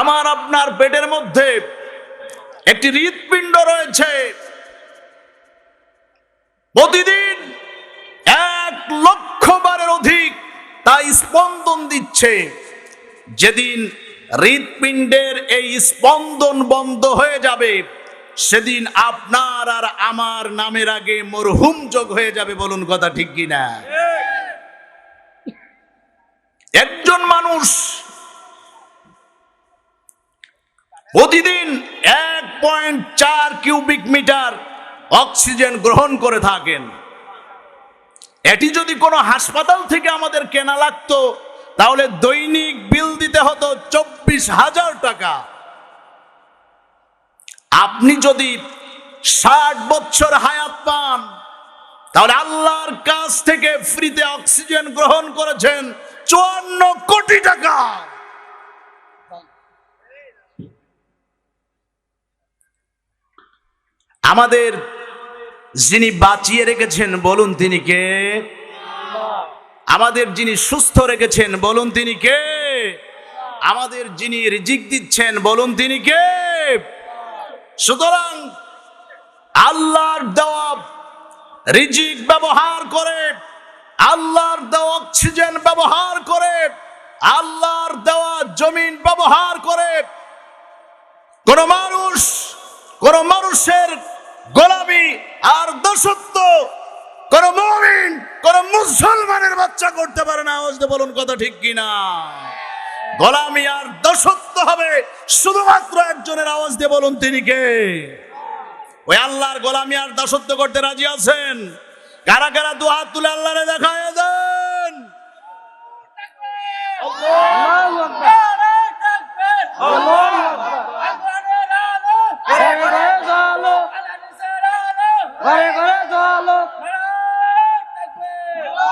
আমার আপনার পেটের মধ্যে একটি হৃৎপিণ্ড রয়েছে, প্রতিদিন 1,00,000 বারের অধিক তাই স্পন্দন দিচ্ছে। যেদিন হৃৎপিণ্ডের এই স্পন্দন বন্ধ হয়ে যাবে, সেদিন আপনার আর আমার নামের আগে মরহুম যোগ হয়ে যাবে। বলুন কথা ঠিক কিনা? একজন মানুষ প্রতিদিন 1.4 কিউবিক মিটার অক্সিজেন গ্রহণ করে থাকেন। এটি যদি কোনো হাসপাতাল থেকে আমাদের কেনা লাগতো, তাহলে দৈনিক বিল দিতে হতো 24,000 টাকা। আপনি যদি 60 বছর হায়াত পান, তাহলে আল্লাহর কাছ থেকে ফ্রিতে অক্সিজেন গ্রহণ করেছেন 54 কোটি টাকা। আমাদের যিনি বাঁচিয়ে রেখেছেন, বলুন তিনি কে? আমাদের যিনি সুস্থ রেখেছেন, বলুন তিনি কে? আমাদের যিনি রিজিক দিচ্ছেন, বলুন তিনি কে? সুতরাং আল্লাহর দেওয়া রিজিক ব্যবহার করে, আল্লাহর দেওয়া অক্সিজেন ব্যবহার করে, আল্লাহর দেওয়া জমিন ব্যবহার করে কোন মানুষের গোলামি আর দাসত্ব কোন মুমিন, কোন মুসলমানের বাচ্চা করতে পারে না। আওয়াজ দিয়ে বলুন কথা ঠিক কিনা? গোলামি আর দাসত্ব হবে শুধুমাত্র একজনের। আওয়াজ দিয়ে বলুন তিনি কে? ওই আল্লাহর গোলামি আর দাসত্ব করতে রাজি আছেন? কারা কারা দু হাত তুলে আল্লাহরে দেখায় দেন। আল্লাহু আকবার,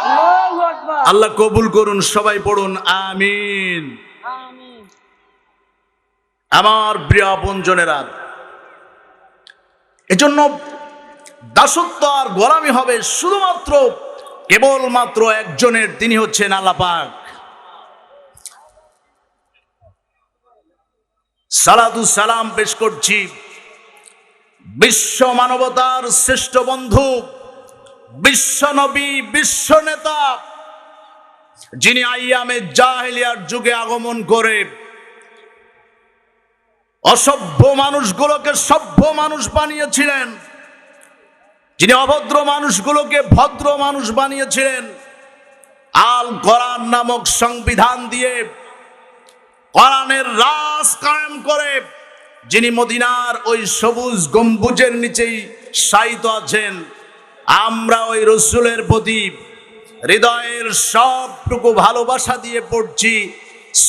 আল্লাহু আকবার। আল্লাহ কবুল করুন। সবাই পড়ুন আমিন। আমার প্রিয় আপনজনেরা, এজন্য দাসত্ব আর গোলামি হবে শুধুমাত্র কেবলমাত্র একজনের, তিনি হচ্ছেন আল্লাহ পাক। সালাতু সালাম পেশ করছি বিশ্ব মানবতার শ্রেষ্ঠ বন্ধু, বিশ্ব নবী, বিশ্ব নেতা, যিনি আইয়ামে জাহেলিয়ার যুগে আগমন করে অসভ্য মানুষগুলোকে সভ্য মানুষ বানিয়েছিলেন, যিনি অভদ্র মানুষগুলোকে ভদ্র মানুষ বানিয়েছিলেন। আল কোরআন নামক সংবিধান দিয়ে কোরআনের রাজ কায়েম করে, যিনি মদিনার ওই সবুজ গম্বুজের নিচেই শায়িত আছেন। আমরা ওই রসুলের প্রতি হৃদয়ের সবটুকু ভালোবাসা দিয়ে পড়ছি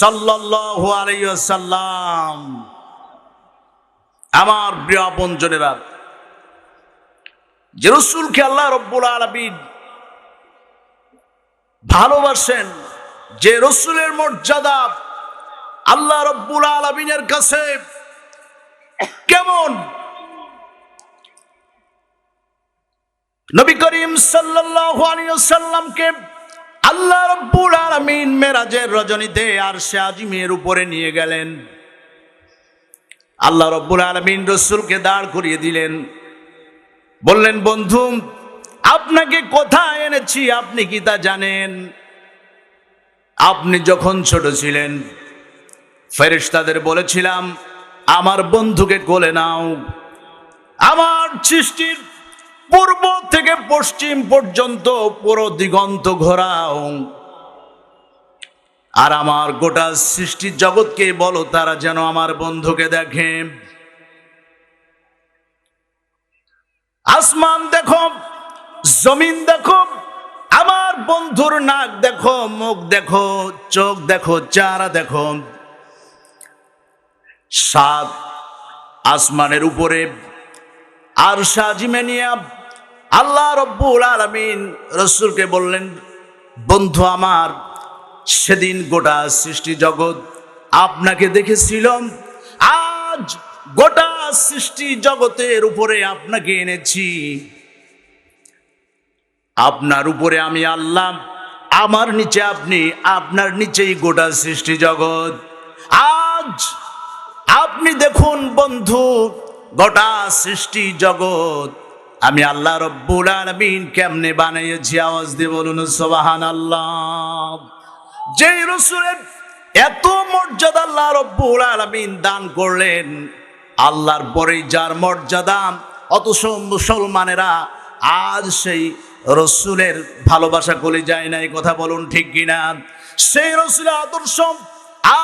সাল্লাল্লাহু আলাইহি ওয়াসাল্লাম। আমার প্রিয় আপনজনেরা, যে রসুলকে আল্লাহ রাব্বুল আলামিন ভালোবাসেন, যে রসুলের মর্যাদা আল্লাহ রাব্বুল আলামিনের কাছে কেমন, নবী করিম সাল্লাল্লাহু আলাইহি ওয়াসাল্লামকে আল্লাহ রাব্বুল আলামিন মেরাজের রজনীতে আরশে আজিমের উপরে নিয়ে গেলেন। আল্লাহ রাব্বুল আলামিন রাসূলকে দাঁড় করিয়ে দিলেন, বললেন, বন্ধু, আপনাকে কোথায় এনেছি আপনি কি তা জানেন? আপনি যখন ছোট ছিলেন, ফেরেশতাদের বলেছিলাম আমার বন্ধুকে কোলে নাও। আমার সৃষ্টির পূর্ব থেকে পশ্চিম পর্যন্ত পুরো দিগন্ত ঘোরাও, আর আমার গোটা সৃষ্টির জগৎকে বলো তারা যেন আমার বন্ধুকে দেখে। আসমান দেখো, জমিন দেখো, আমার বন্ধুর নাক দেখো, মুখ দেখো, চোখ দেখো, চেহারা দেখো। 7 আসমানের উপরে আরশে আজিমে নিয়ে আল্লাহ রাব্বুল আলামিন রাসূলকে বললেন, বন্ধু আমার, সেদিন গোটা সৃষ্টি জগৎ আপনাকে দেখেছিল, আজ গোটা সৃষ্টি জগতের উপরে আপনাকে এনেছি। আপনার উপরে আমি আল্লাহ, আমার নিচে আপনি, আপনার নিচেই গোটা সৃষ্টি জগৎ। আজ আপনি দেখুন বন্ধু, গোটা সৃষ্টি জগৎ আমি আল্লাহ রব্বুল আলামিন কেমনে বানিয়েছি, আওয়াজ দিয়ে বলুন সুবহানাল্লাহ। যেই রাসূলের এত মর্যাদা আল্লাহ রব্বুল আলামিন দান করলেন, আল্লাহর পরেই যার মর্যাদা, অথচ মুসলমানেরা আজ সেই রাসূলের ভালোবাসা কলিজায় নাই, কথা বলুন ঠিক কিনা? সেই রাসূলের আদর্শ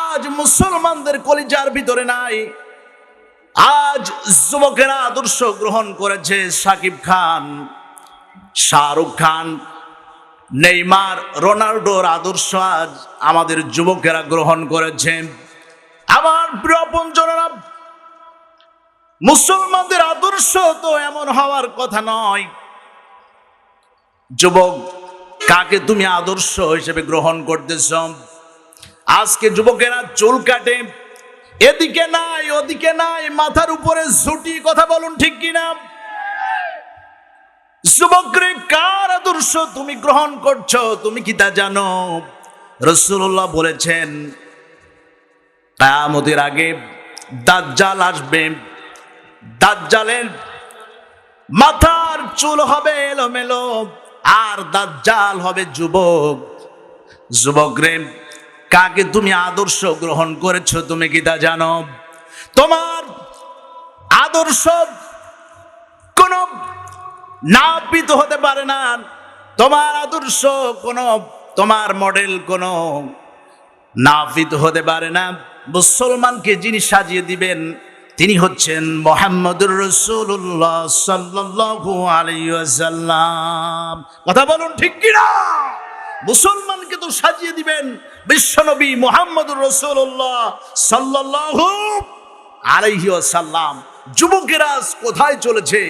আজ মুসলমানদের কলিজার ভিতরে নাই। আজ যুবকেরা আদর্শ গ্রহণ করেছে সাকিব খান, শাহরুখ খান, নেইমার, রোনাল্ডোর আদর্শ আজ আমাদের যুবকেরা গ্রহণ করেছে। আমার প্রিয় আপনজনেরা, মুসলমানদের আদর্শ তো এমন হওয়ার কথা নয়। যুবক, কাকে তুমি আদর্শ হিসেবে গ্রহণ করতেছ? আজকে যুবকেরা চুল কাটে, এদিকে নাই ওদিকে নাই, মাথার উপরে ঝুটি, কথা বলুন ঠিক কিনা? যুবকরে কার আদর্শ তুমি গ্রহণ করছো, তুমি কি তা জানো? রাসূলুল্লাহ বলেছেন কিয়ামতের আগে দাজ্জাল আসবে, দাজ্জালের মাথার চুল হবে এলোমেলো, আর দাজ্জাল হবে যুবক। যুবকরে কাকে তুমি আদর্শ গ্রহণ করেছো, তুমি কি তা জানো? তোমার আদর্শ কোন নাপিত হতে পারে না, তোমার আদর্শ কোন, তোমার মডেল কোন নাপিত হতে পারে না। মুসলমানকে যিনি সাজিয়ে দিবেন তিনি হচ্ছেন মুহাম্মদুর রাসূলুল্লাহ সাল্লাল্লাহু আলাইহি ওয়াসাল্লাম, কথা বলুন ঠিক কিনা? মুসলমানকে তো সাজিয়ে দিবেন বিশ্বনবী মুহাম্মদুর রাসূলুল্লাহ সাল্লাল্লাহু আলাইহি ওয়াসাল্লাম। যুবকেরা আজ কোথায় চলেছে?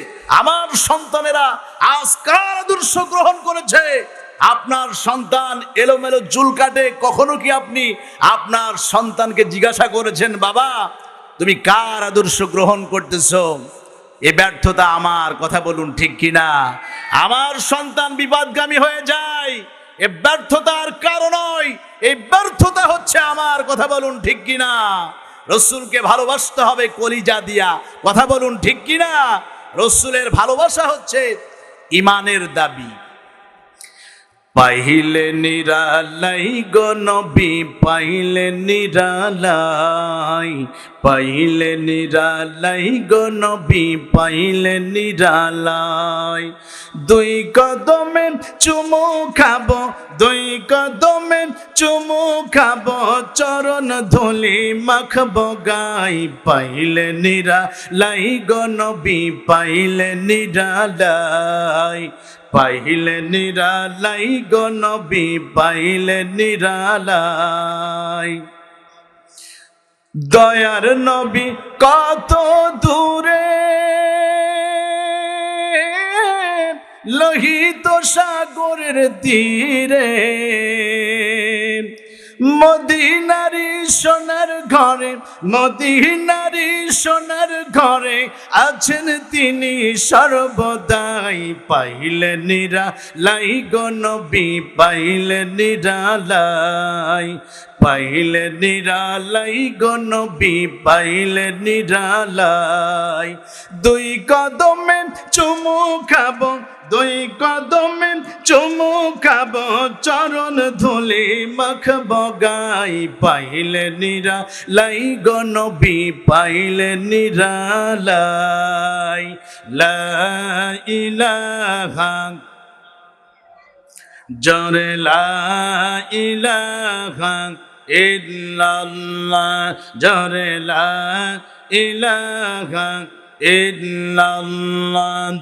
আমার সন্তানেরা আজ কার আদর্শ গ্রহণ করেছে? আপনার সন্তান এলোমেলো চুল কাটে, কখনো কি আপনি আপনার সন্তানকে জিজ্ঞাসা করেছেন, বাবা তুমি কার আদর্শ গ্রহণ করতেছো? এ ব্যর্থতা আমার, কথা বলুন ঠিক কিনা? আমার সন্তান বিপদগামী হয়ে যায়, এ ব্যর্থতার কারণ নয়, এই ব্যর্থতা হচ্ছে আমার, কথা বলুন ঠিক কিনা? রাসূলকে ভালোবাসতে হবে কলিজা দিয়া, কথা বলুন ঠিক কিনা? রাসূলের ভালোবাসা হচ্ছে ঈমানের দাবি। পাইলে নিরালাই গো নবী, পাইলে নিরালাই, পাইলে নিরালাই গো নবী, পাইলে নিরালাই। দুই কদমে চুমু খাবো, দুই কদমে চুমু খাবো, চরণ ধুলি মাখবো গাই। পাইলে নিরালাই গো নবী, পাইলে নিরালাই, পাইলে নিরালাই গো নবী, পাইলে নিরালাই। দয়ার নবী কত দূরে, লোহিত সাগরের তীরে, মদিনারি সোনার ঘরে, মদিনারি সোনার ঘরে আছেন তিনি সর্বদাই। পাইলে নিরালাই গো নবী, পাইলে নিরালাই, পাইলে নিরালাই গো নবী, পাইলে নিরালাই। দুই কদমে চুমু খাবো, দুই কদমে চুমু খাবো, চরণ ধুলি মাখবো গাই। পাইলে নিরালাই গো নবী, পাইলে নিরালাই। লা ইলাহা জরে লা ইলাহা ইল্লাল্লাহ, জরে লা ইলাহা ইল্লাল্লাহ,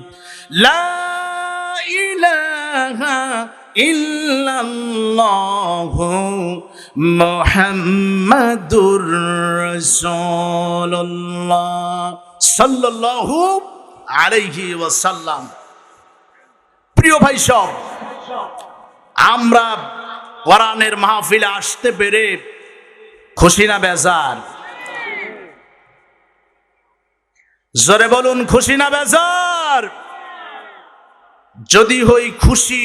লা ইলাহা ইল্লাল্লাহ মুহাম্মাদুর রাসূলুল্লাহ সাল্লাল্লাহু আলাইহি ওয়াসাল্লাম। প্রিয় ভাই সব, আমরা কোরআনের মাহফিলে আসতে পেরে খুশি না বেজার? জোরে বলুন, খুশি না বেজার? যদি হই খুশি,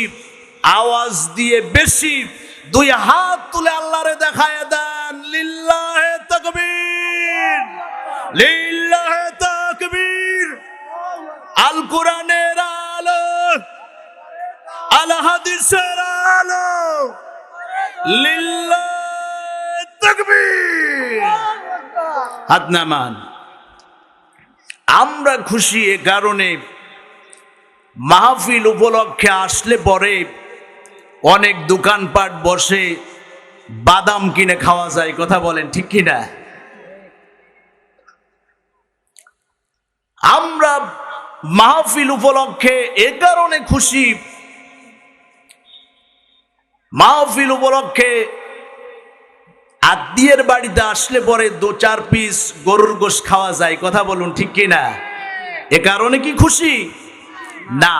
আওয়াজ দিয়ে বেশি দুই হাত তুলে আল্লাহরে দেখায় দেন, লিল্লাহে তাকবীর, লিল্লাহে তাকবীর। আল কোরআনের আলো, আল হাদিসের আলো, লিল্লাহে তাকবীর। হাত নামান। আমরা খুশি এ কারণে মাহফিল উপলক্ষে আসলে পরে অনেক দোকানপাট বসে, বাদাম কিনে খাওয়া যায়, কথা বলেন ঠিক কিনা? আমরা মাহফিল উপলক্ষে এ কারণে খুশি, মাহফিল উপলক্ষে আত্মীয়ের বাড়িতে আসলে পরে 2-4 পিস গরুর গোশত খাওয়া যায়, কথা বলুন ঠিক কিনা? এ কারণে কি খুশি? না,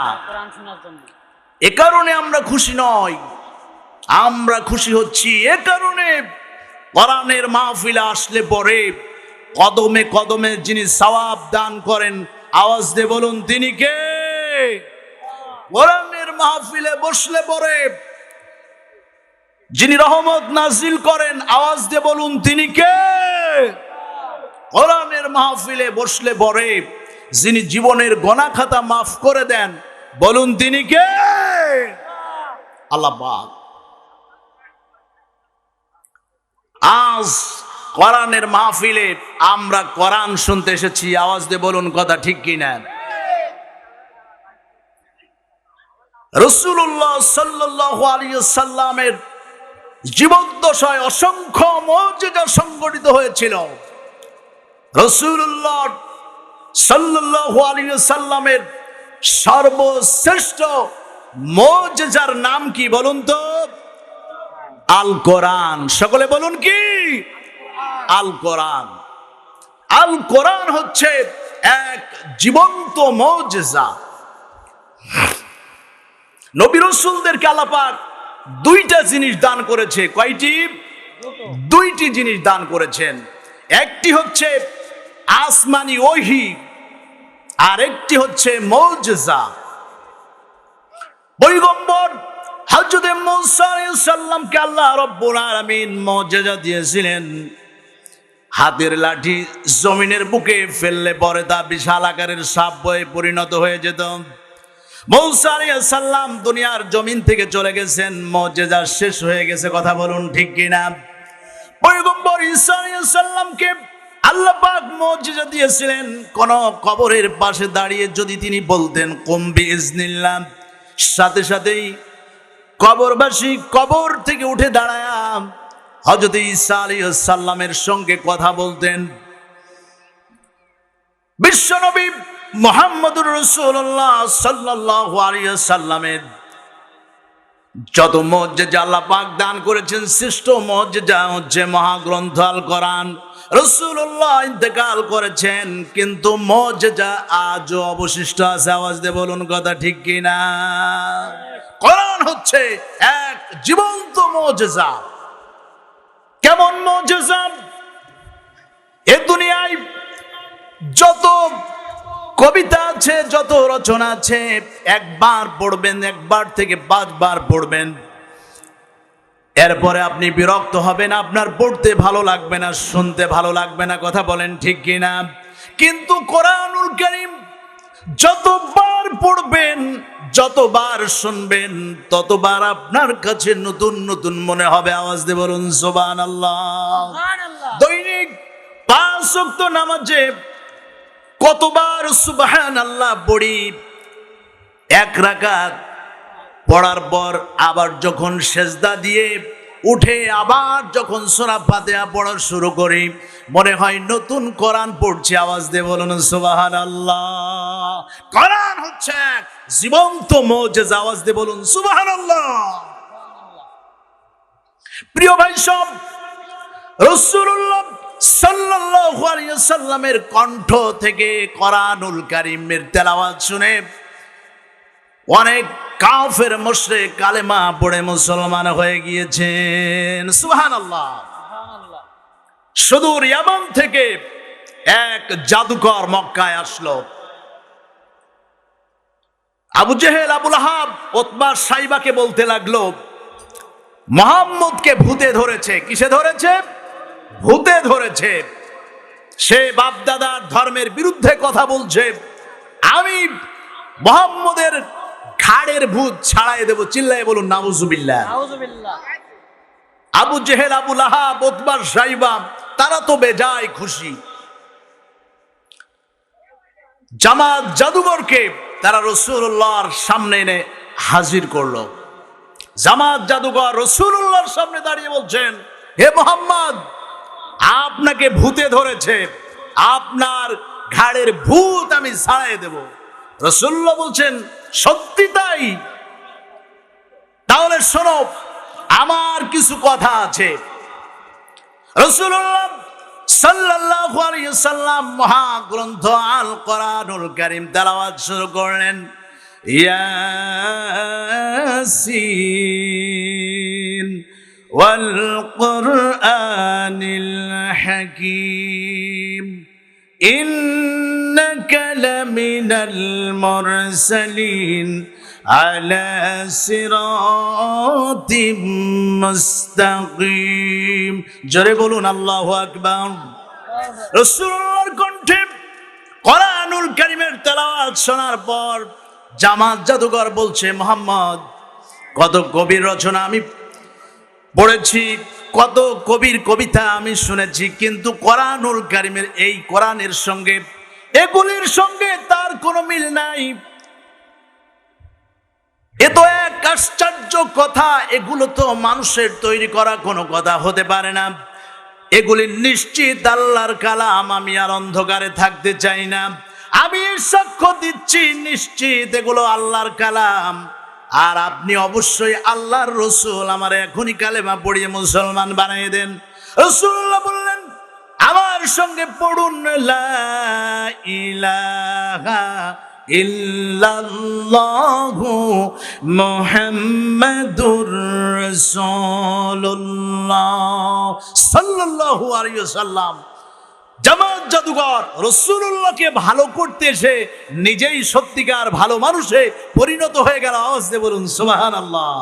এ কারণে আমরা খুশি নয়। আমরা খুশি হচ্ছি এ কারণে কোরআনের মাহফিলে আসলে পরে কদমে কদমে যিনি সওয়াব দান করেন, আওয়াজ দিয়ে বলুন তিনি কে? কোরআনের মাহফিলে বসলে পরে যিনি রহমত নাজিল করেন, আওয়াজ দিয়ে বলুন তিনি কে? কোরআনের মাহফিলে বসলে পরে যিনি জীবনের গোনা খাতা মাফ করে দেন, বলুন তিনি কে? আল্লাহ পাক। আজ কোরআনের মাহফিলে আমরা কোরআন শুনতে এসেছি, আওয়াজ দিয়ে বলুন কথা ঠিক কিনা? রাসূলুল্লাহ সাল্লাল্লাহু আলাইহি ওয়াসাল্লামের জীবদ্দশায় অসংখ্য মুজিজা সংঘটিত হয়েছিল। রাসূলুল্লাহ সাল্লাল্লাহু আলাইহি ওয়াসাল্লামের সর্বশ্রেষ্ঠ মুজিজার নাম কি বলুন তো? আল কোরআন। সকলে বলুন কি? আল কোরআন। আল কোরআন হচ্ছে এক জীবন্ত মুজিজা। নবী রাসূলদেরকে আল্লাহ পাক 2টা জিনিস দান করেছে। কয়টি? 2টি জিনিস দান করেছেন। একটি হচ্ছে আসমানি ওহী, আর একটি হচ্ছে মুজিজা। পয়গম্বর হযরত মূসা আলাইহিস সালামকে আল্লাহ রাব্বুল আলামিন মুজিজা দিয়েছিলেন। হাতের লাঠি জমিনের বুকে ফেললে পরে তা বিশাল আকারের সাপ বয়ে পরিণত হয়ে যেত। মূসা আলাইহিস সালাম দুনিয়ার জমিন থেকে চলে গেছেন, মুজিজা শেষ হয়ে গেছে, কথা বলুন ঠিক কিনা? পয়গম্বর ঈসা আলাইহিস সালামকে আল্লাহ পাক মুজিজা দিয়েছিলেন। কোন কবরের পাশে দাঁড়িয়ে যদি তিনি বলতেন কুম বিইজনিল্লাহ, সাথে সাথেই কবরবাসী কবর থেকে উঠে দাঁড়ায় হযরত ঈসা আলাইহিস সালামের সঙ্গে কথা বলতেন। বিশ্বনবী মুহাম্মদুর রাসূলুল্লাহ সাল্লাল্লাহু আলাইহি ওয়াসাল্লামের যত মুজিজা আল্লাহ পাক দান করেছেন, শ্রেষ্ঠ মুজিজা হচ্ছে মহাগ্রন্থ আল কোরআন। রাসূলুল্লাহ ইন্তেকাল করেছেন, কিন্তু মুজিজা আজও অবশিষ্ট আছে, আওয়াজ দিয়ে বলুন কথা ঠিক কিনা? কোরআন হচ্ছে এক জীবন্ত মুজিজা। কেমন মুজিজা? এ দুনিয়ায় যত কবিতা আছে, যত রচনা আছে, একবার পড়বেন, একবার থেকে 5 বার পড়বেন, এরপরে আপনি বিরক্ত হবেন, আপনার পড়তে ভালো লাগবে না, শুনতে ভালো লাগবে না, কথা বলেন ঠিক কিনা? কিন্তু কোরআনুল কারীম যতবার পড়বেন, যতবার শুনবেন, ততবার আপনার কাছে নতুন নতুন মনে হবে, আওয়াজ দিয়ে বলুন সুবহানাল্লাহ। দৈনিক 5 ওয়াক্ত নামাজে কতবার সুবহানাল্লাহ পড়ি? 1 রাকাত পড়ার পর আবার যখন সেজদা দিয়ে উঠে আবার যখন সূরা ফাতিহা পড়া শুরু করি, মনে হয় নতুন কোরআন পড়ছি, আওয়াজ দিয়ে বলুন সুবহানাল্লাহ। কোরআন হচ্ছে এক জীবন্ত মুজিজা, আওয়াজ দিয়ে বলুন সুবহানাল্লাহ। প্রিয় ভাই সব, রাসূলুল্লাহ সাল্লাল্লাহু আলাইহি ওয়াসাল্লামের কণ্ঠ থেকে কোরআনুল কারীমের তেলাওয়াত শুনে অনেক কাফের মুশরিক কালেমা পড়ে মুসলমান হয়ে গিয়েছেন, সুবহানাল্লাহ। সুদূর ইয়ামান থেকে এক জাদুকর মক্কায় আসলো। আবু জেহেল, আবু লাহাব, উতবা, সাইবাকে বলতে লাগলো মুহাম্মদকে ভূতে ধরেছে। কিসে ধরেছে? ভূতে ধরেছে। সে বাপদাদার ধর্মের বিরুদ্ধে কথা বলছে, আমি মুহাম্মদের ঘাড়ের ভূত ছাড়াই দেব। চিল্লায় বলুন নাউজুবিল্লাহ। আবু জেহেল, আবু লাহাব, উতবা, সাইবা তারা তো বেজায় খুশি। জামাত জাদুঘরকে তারা রাসূলুল্লাহর সামনে এনে হাজির করলো। জামাত জাদুঘর রাসূলুল্লাহর সামনে দাঁড়িয়ে বলছেন, হে মুহাম্মদ, আপনাকে ভূতে ধরেছে, আপনার ঘাড়ের ভূত আমি ছাড়াই দেব। রাসূলুল্লাহ বলছেন, সত্যি তাই? তাহলে শোনো, আমার কিছু কথা আছে। রাসূলুল্লাহ সাল্লাল্লাহু আলাইহি সাল্লাম মহাগ্রন্থ আল কোরআনুল কারীম তেলাওয়াত শুরু করলেন। ইয়াসিন ওয়াল কুরআনিল হাকীম ইন্নাকা লামিনাল মুরসালিন আলা সিরাতিম মুস্তাকিম। জোরে বলুন আল্লাহু আকবার। রাসূলুল্লাহর কণ্ঠে কোরআনুল কারীমের তেলাওয়াত শোনার পর জামাত জাদুঘর বলছে, মুহাম্মদ, কত কবির রচনা আমি পড়েছি, কত কবির কবিতা আমি শুনেছি, কিন্তু কোরআনুল কারীমের এই কোরআনের সঙ্গে, এগুলির সঙ্গে তার কোনো মিল নাই। এ তো এক আশ্চর্য কথা, এগুলো তো মানুষের তৈরি করা কোনো কথা হতে পারে না। এগুলি নিশ্চিত আল্লাহর কালাম। আমি আর অন্ধকারে থাকতে চাই না। আমি সাক্ষ্য দিচ্ছি, নিশ্চিত এগুলো আল্লাহর কালাম। আর আপনি অবশ্যই আল্লাহর রাসূল, আমার এখনই কালেমা পড়িয়ে মুসলমান বানিয়ে দেন। রাসূলুল্লাহ বললেন, আমার সঙ্গে পড়ুন, লা ইলাহা ইল্লাল্লাহু মুহাম্মাদুর রাসূলুল্লাহ সাল্লাল্লাহু আলাইহি ওয়াসাল্লাম। জামাত জাদুঘর রাসূলুল্লাহকে ভালো করতে এসে নিজেই সত্যিকার ভালো মানুষে পরিণত হয়ে গেল। আওয়াজ দিয়ে বলুন সুবহানাল্লাহ।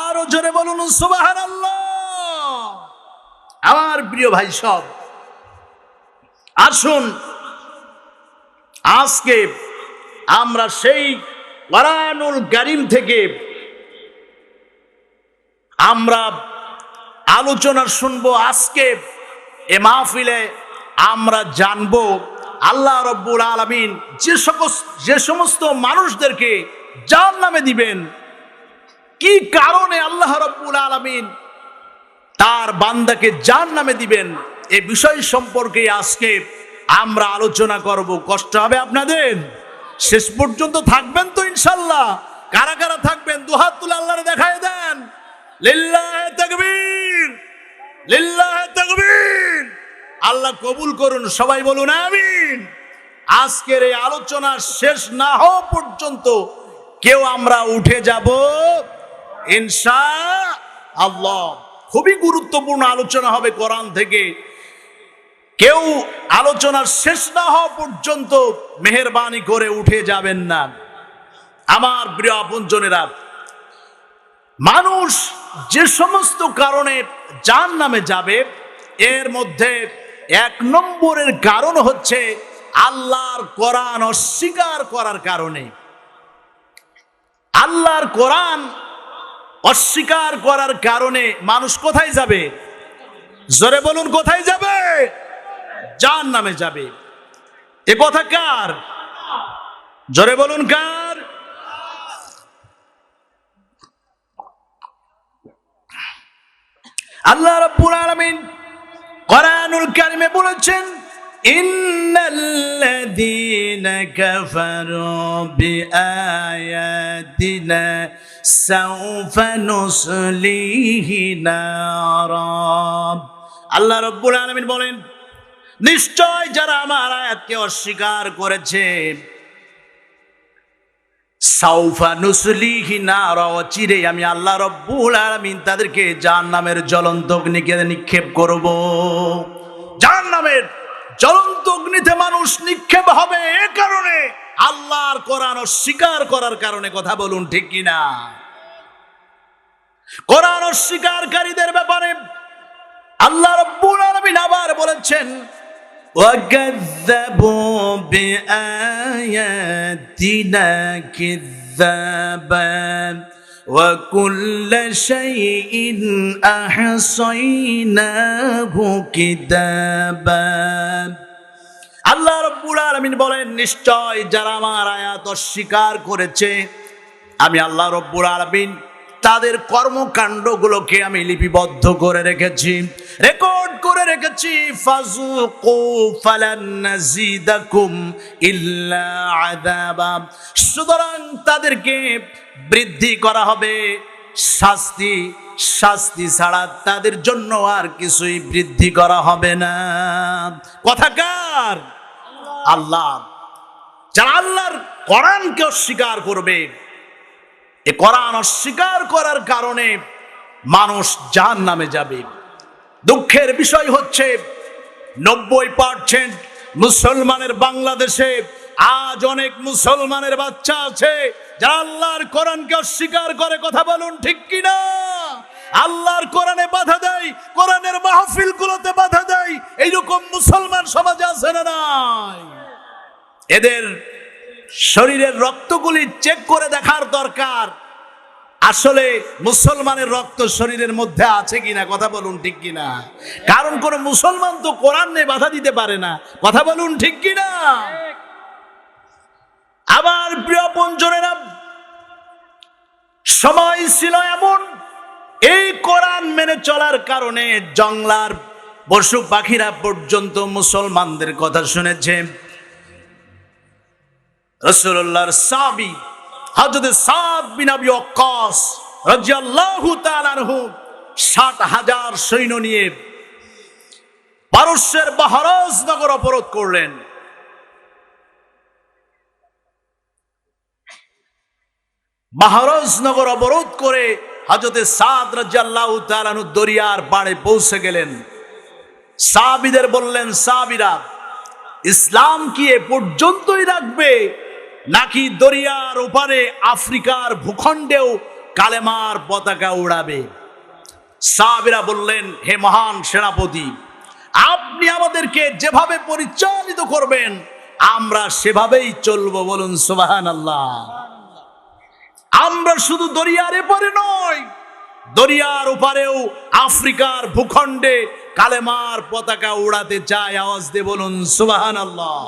আরো জোরে বলুন সুবহানাল্লাহ। আমার প্রিয় ভাই সব, আসুন আজকে আমরা সেই কোরআনুল কারীম থেকে আমরা আলোচনা শুনবো। আজকে এ মাহফিলে আমরা জানবো আল্লাহ রাব্বুল আলামিন যে সমস্ত মানুষদেরকে জাহান্নামে দিবেন, কি কারণে আল্লাহ রাব্বুল আলামিন তার বান্দাকে জাহান্নামে দিবেন, এই বিষয় সম্পর্কে আজকে আমরা আলোচনা করব। কষ্ট হবে আপনাদের? শেষ পর্যন্ত থাকবেন তো ইনশাআল্লাহ? কারা কারা থাকবেন দুহাত তুলে আল্লাহরে দেখায় দেন। লিল্লাহি তাকবীর, লিল্লাহি তাকবীর। আল্লাহ কবুল করুন, সবাই বলুন আমিন। আজকের এই আলোচনা শেষ না হওয়া পর্যন্ত কেউ আমরা উঠে যাব ইনশাআল্লাহ। খুবই গুরুত্বপূর্ণ আলোচনা হবে কোরআন থেকে। কেউ আলোচনার শেষ না হওয়া পর্যন্ত মেহেরবানি করে উঠে যাবেন না। আমার প্রিয় আপনজনেরা, মানুষ যে সমস্ত কারণে জাহান্নামে যাবে, এর মধ্যে এক নম্বরের কারণ হচ্ছে আল্লাহর কোরআন অস্বীকার করার কারণে। আল্লাহর কোরআন অস্বীকার করার কারণে মানুষ কোথায় যাবে? জোরে বলুন, কোথায় যাবে? জাহান্নামে যাবে। এ কথা কার? জোরে বলুন কার? আল্লাহ রাব্বুল আলামিন কোরআনুল কারীমে বলেছেন, ইন্নাল্লাযীনা কাফারু বিআয়াতিনা সাউফা নুসলিহি নারা। আল্লাহ রাব্বুল আলামিন বলেন, নিশ্চয় যারা আমার আয়াতকে অস্বীকার করেছে, সাউফা নুসলিহি নারা, চিরে আমি আল্লাহ রাব্বুল আলামিন তাদেরকে জাহান্নামের জ্বলন্ত অগ্নিতে নিক্ষেপ করব। জাহান্নামের জ্বলন্ত অগ্নিতে মানুষ নিক্ষেপ হবে এ কারণে, আল্লাহর কোরআন অস্বীকার করার কারণে। কথা বলুন ঠিক কিনা? কোরআন অস্বীকারকারীদের ব্যাপারে আল্লাহ রাব্বুল আলামিন আবার বলেছেন, وكذبوا بآياتنا كذابا وكل شيء أحصيناه كتابا আল্লাহ রাব্বুল আলামিন বলেন, নিশ্চয় যারা আমার আয়াত অস্বীকার করেছে আমি আল্লাহ রাব্বুল আলামিন তাদের কর্মকাণ্ডগুলোকে আমি লিপিবদ্ধ করে রেখেছি, রেকর্ড করে রেখেছি। ফাযুকু ফালান নাযিদাকুম ইল্লা আযাবা, সুতরাং তাদেরকে বৃদ্ধি করা হবে শাস্তি, শাস্তি ছাড়া তাদের জন্য আর কিছুই বৃদ্ধি করা হবে না। কথা কার? আল্লাহ। যারা আল্লাহর কোরআনকে অস্বীকার করবে, এ কোরআন অস্বীকার করার কারণে মানুষ জাহান্নামে যাবে। দুঃখের বিষয় হচ্ছে 90% মুসলমানের বাংলাদেশে আজ অনেক মুসলমানের বাচ্চা আছে যারা আল্লাহর কোরআনকে অস্বীকার করে। কথা বলুন ঠিক কিনা? আল্লাহর কোরআনে বাধা দেয়, কোরআনের মাহফিলগুলোতে বাধা দেয়, এইরকম মুসলমান সমাজে আছে না নাই? এদের শরীরের রক্তগুলি চেক করে দেখার দরকার, আসলে মুসলমানের রক্ত শরীরের মধ্যে আছে কিনা। কথা বলুন ঠিক কিনা? কারণ কোন মুসলমান তো কোরআন নিয়ে বাধা দিতে পারে না। কথা বলুন ঠিক কিনা? আমার প্রিয় বন্ধুরা, সময় ছিল এমন, এই কোরআন মেনে চলার কারণে জঙ্গলার পশু পাখিরা পর্যন্ত মুসলমানদের কথা শুনেছে। রাসূলুল্লাহর সাহাবী হযরত সাদ বিন আবি ওয়াক্কাস রাদিয়াল্লাহু তাআলা আনহু ৬০,০০০ সৈন্য নিয়ে পারস্যের বাহরাজ নগর অবরোধ করলেন। বাহরাজ নগর অবরোধ করে হযরত সাদ রাদিয়াল্লাহু তাআলা আনহু দরিয়ার পাড়ে পৌঁছে গেলেন। সাহাবীদের বললেন, সাহাবীরা, ইসলাম কি এ পর্যন্তই রাখবে, নাকি দরিয়ার ওপারে আফ্রিকার ভূখণ্ডেও কালেমার পতাকা উড়াবে? সাহাবীরা বললেন, হে মহান সেনাপতি, আপনি আমাদেরকে যেভাবে পরিচালিত করবেন আমরা সেভাবেই চলবো। বলুন সুবহানাল্লাহ। আমরা শুধু দরিয়ার এপারে নয়, দরিয়ার ওপারেও আফ্রিকার ভূখণ্ডে কালেমার পতাকা উড়াতে চাই। আওয়াজ দিয়ে বলুন সুবহানাল্লাহ।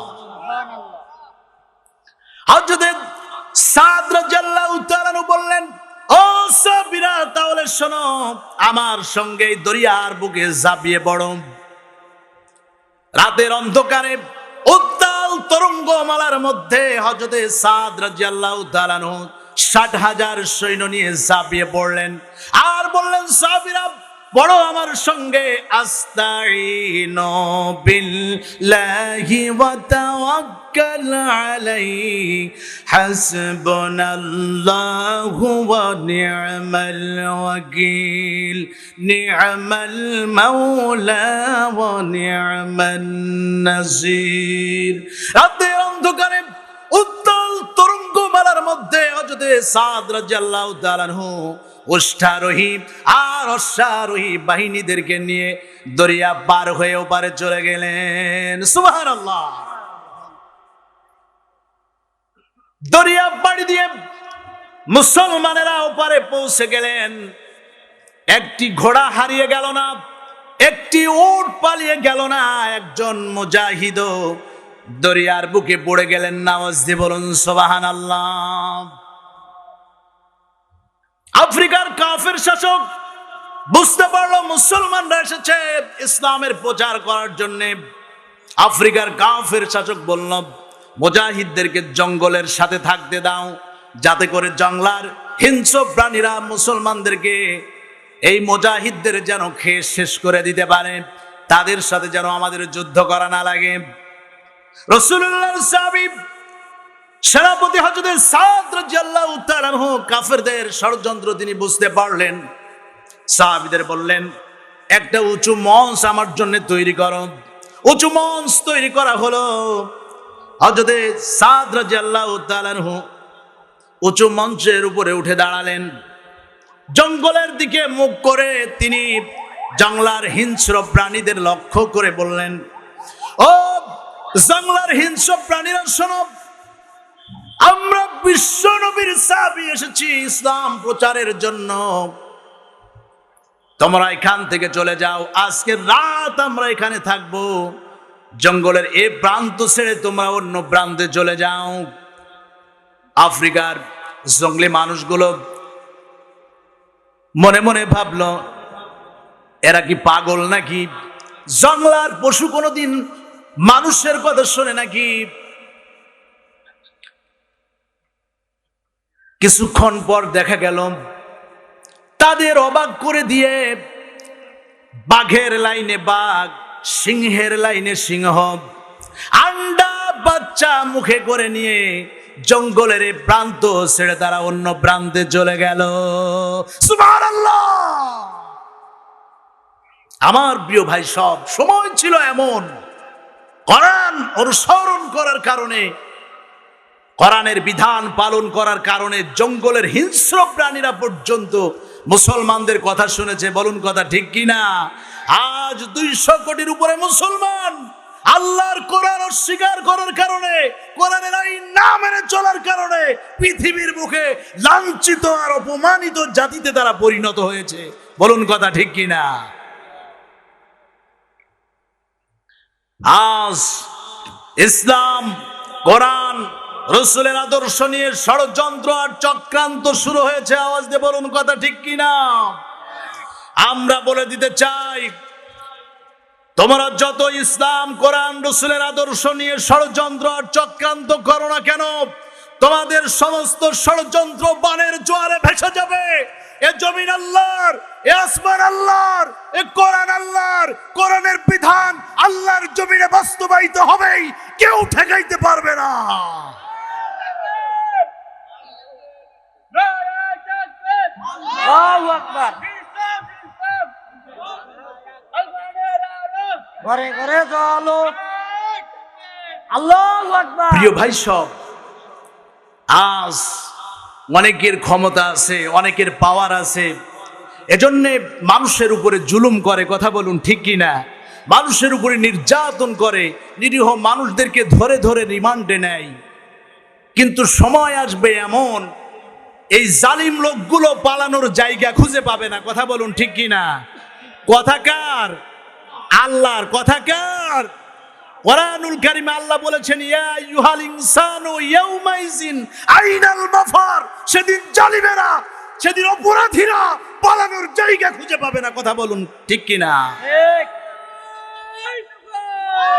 হযরত সাদ রাদিয়াল্লাহু তাআলা বললেন, ও সাহাবীরা, তাহলে শোনো, আমার সঙ্গে দরিয়ার বুকে ঝাঁপিয়ে পড়ো। রাতের অন্ধকারে উত্তাল তরঙ্গমালার মধ্যে হযরত সাদ রাদিয়াল্লাহু তাআলা ৬০,০০০ সৈন্য নিয়ে ঝাঁপিয়ে পড়লেন আর বললেন, সাহাবীরা, পড়ো আমার সঙ্গে, আস্তাইনু বিল্লাহি ওয়া তাওয়াক্কাল আলাইহি হাসবুনাল্লাহু ওয়া নি'মাল ওয়াকিল নি'মাল মাওলা ওয়া নি'মান নাসির। রাতের অন্ধকারে উত্তাল তরঙ্গমালার মধ্যে হযরত সাদ রাদিয়াল্লাহু তাআলা আনহু অশ্বারোহী আর অশ্বারোহী বাহিনীদেরকে নিয়ে দরিয়া পার হয়ে ওপারে চলে গেলেন। সুবহানাল্লাহ। দরিয়া পাড়ি দিয়ে মুসলমানেরা ওপারে পৌঁছে গেলেন। একটি ঘোড়া হারিয়ে গেল না, একটি উট পালিয়ে গেল না, একজন মুজাহিদ দরিয়ার বুকে পড়ে গেলেন। আওয়াজ দিয়ে বলুন সুবহানাল্লাহ। আফ্রিকার কাফের শাসক বুঝতে পারলো মুসলমানরা এসেছে ইসলামের প্রচার করার জন্য। আফ্রিকার কাফের শাসক বলল, মুজাহিদদেরকে জঙ্গলের সাথে থাকতে দাও, যাতে করে জঙ্গলার হিংস্র প্রাণীরা মুসলমানদেরকে, এই মুজাহিদদের যেন খেয়ে শেষ করে দিতে পারে, তাদের সাথে যেন আমাদের যুদ্ধ করা না লাগে। রাসূলুল্লাহর সাহাবী সেনাপতি হযরত সাদ রাদিয়াল্লাহু তাআলা আনহু কাফেরদের ষড়যন্ত্র তিনি বুঝতে পারলেন। সাহাবীদের বললেন, একটা উঁচু মঞ্চ আমার জন্য তৈরি করো। উঁচু মঞ্চ তৈরি করা হলো। হযরত সাদ রাদিয়াল্লাহু তাআলা আনহু উঁচু মঞ্চের উপরে উঠে দাঁড়ালেন। জঙ্গলের দিকে মুখ করে তিনি জঙ্গলার হিংস্র প্রাণীদের লক্ষ্য করে বললেন, ও জঙ্গলার হিংস্র প্রাণীরা শোনো, আমরা বিশ্ব নবীর সাহাবী এসেছি ইসলাম প্রচারের জন্য। তোমরা এখান থেকে চলে যাও, আজকে রাত আমরা এখানে থাকবো। জঙ্গলের এই প্রান্ত ছেড়ে তোমরা অন্য প্রান্তে চলে যাও। আফ্রিকার জঙ্গলি মানুষগুলো মনে মনে ভাবলো, এরা কি পাগল নাকি? জঙ্গলার পশু কোনোদিন মানুষের কথা শোনে নাকি? কিছুক্ষণ পর দেখা গেল তাদের অবাক করে দিয়ে বাঘের লাইনে বাঘ, সিংহের লাইনে সিংহ, আন্ডা বাচ্চা মুখে করে নিয়ে জঙ্গলের এই প্রান্ত ছেড়ে তারা অন্য প্রান্তে চলে গেল। সুবহানাল্লাহ। আমার প্রিয় ভাই, সব সময় ছিল এমন, কোরআন অনুসরণ করার কারণে, কোরআনের বিধান পালন করার কারণে জঙ্গলের হিংস্র প্রাণীরা পর্যন্ত মুসলমানদের কথা শুনেছে। বলুন কথা ঠিক কিনা? আজ 200 কোটির উপরে মুসলমান আল্লাহর কোরআন অস্বীকার করার কারণে, কোরআনের আইন না মেনে চলার কারণে পৃথিবীর মুখে লাঞ্ছিত আর অপমানিত জাতিতে তারা পরিণত হয়েছে। বলুন কথা ঠিক কিনা? আজ ইসলাম, কোরআন, রাসূলের আদর্শ নিয়ে ষড়যন্ত্র আর চক্রান্ত শুরু হয়েছে। আওয়াজ দিয়ে বলুন কথা ঠিক কিনা? আমরা বলে দিতে চাই, তোমরা যত ইসলাম, কোরআন, রাসূলের আদর্শ নিয়ে ষড়যন্ত্র আর চক্রান্ত করো না কেন, তোমাদের সমস্ত ষড়যন্ত্র বানের জোয়ারে ভেসে যাবে। এ জমিন আল্লাহর, এ আসমান আল্লাহর, এ কোরআন আল্লাহর, কোরআনের বিধান আল্লাহর জমিনে বাস্তবায়িত হবেই, কেউ ঠেকাইতে পারবে না। আল্লাহু আকবার। ঘরে ঘরে চলো। আল্লাহু আকবার। প্রিয় ভাই, সব আজ অনেকের ক্ষমতা আছে, অনেকের পাওয়ার আছে, এজন্যে মানুষের উপরে জুলুম করে। কথা বলুন ঠিক কিনা? মানুষের উপরে নির্যাতন করে, নিরীহ মানুষদেরকে ধরে ধরে রিমান্ডে নেয়। কিন্তু সময় আসবে এমন, এই জালিম লোকগুলো পালানোর জায়গা খুঁজে পাবে না। কথা বলুন ঠিক কিনা? কথা কার? আল্লাহর। কথা কার? কোরআনুল কারীমে আল্লাহ বলেছেন, ইয়া আইয়ুহাল ইনসানু ইয়াউমাইজিন আইনাল মাফার। সেদিন জালিমেরা, সেদিন অপরাধীরা পালানোর জায়গা খুঁজে পাবে না। কথা বলুন ঠিক কিনা? ঠিক।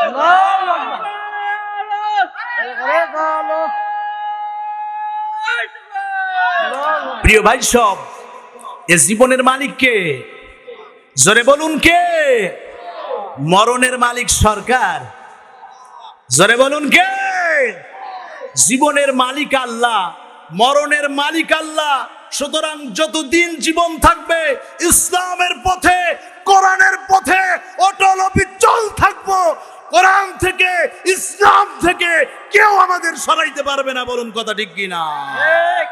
আল্লাহু আকবার। ঘরে চলো। প্রিয় ভাই, সব এ জীবনের মালিক কে? জোরে বলুন কে? মরণের মালিক সরকার। জোরে বলুন কে? জীবনের মালিক আল্লাহ, মরণের মালিক আল্লাহ। সুতরাং যতদিন জীবন থাকবে ইসলামের পথে, কোরআনের পথে অটল অবিচল থাকবো। কোরআন থেকে, ইসলাম থেকে কেউ আমাদের সরাইতে পারবে না। বলুন কথা ঠিক কিনা? ঠিক।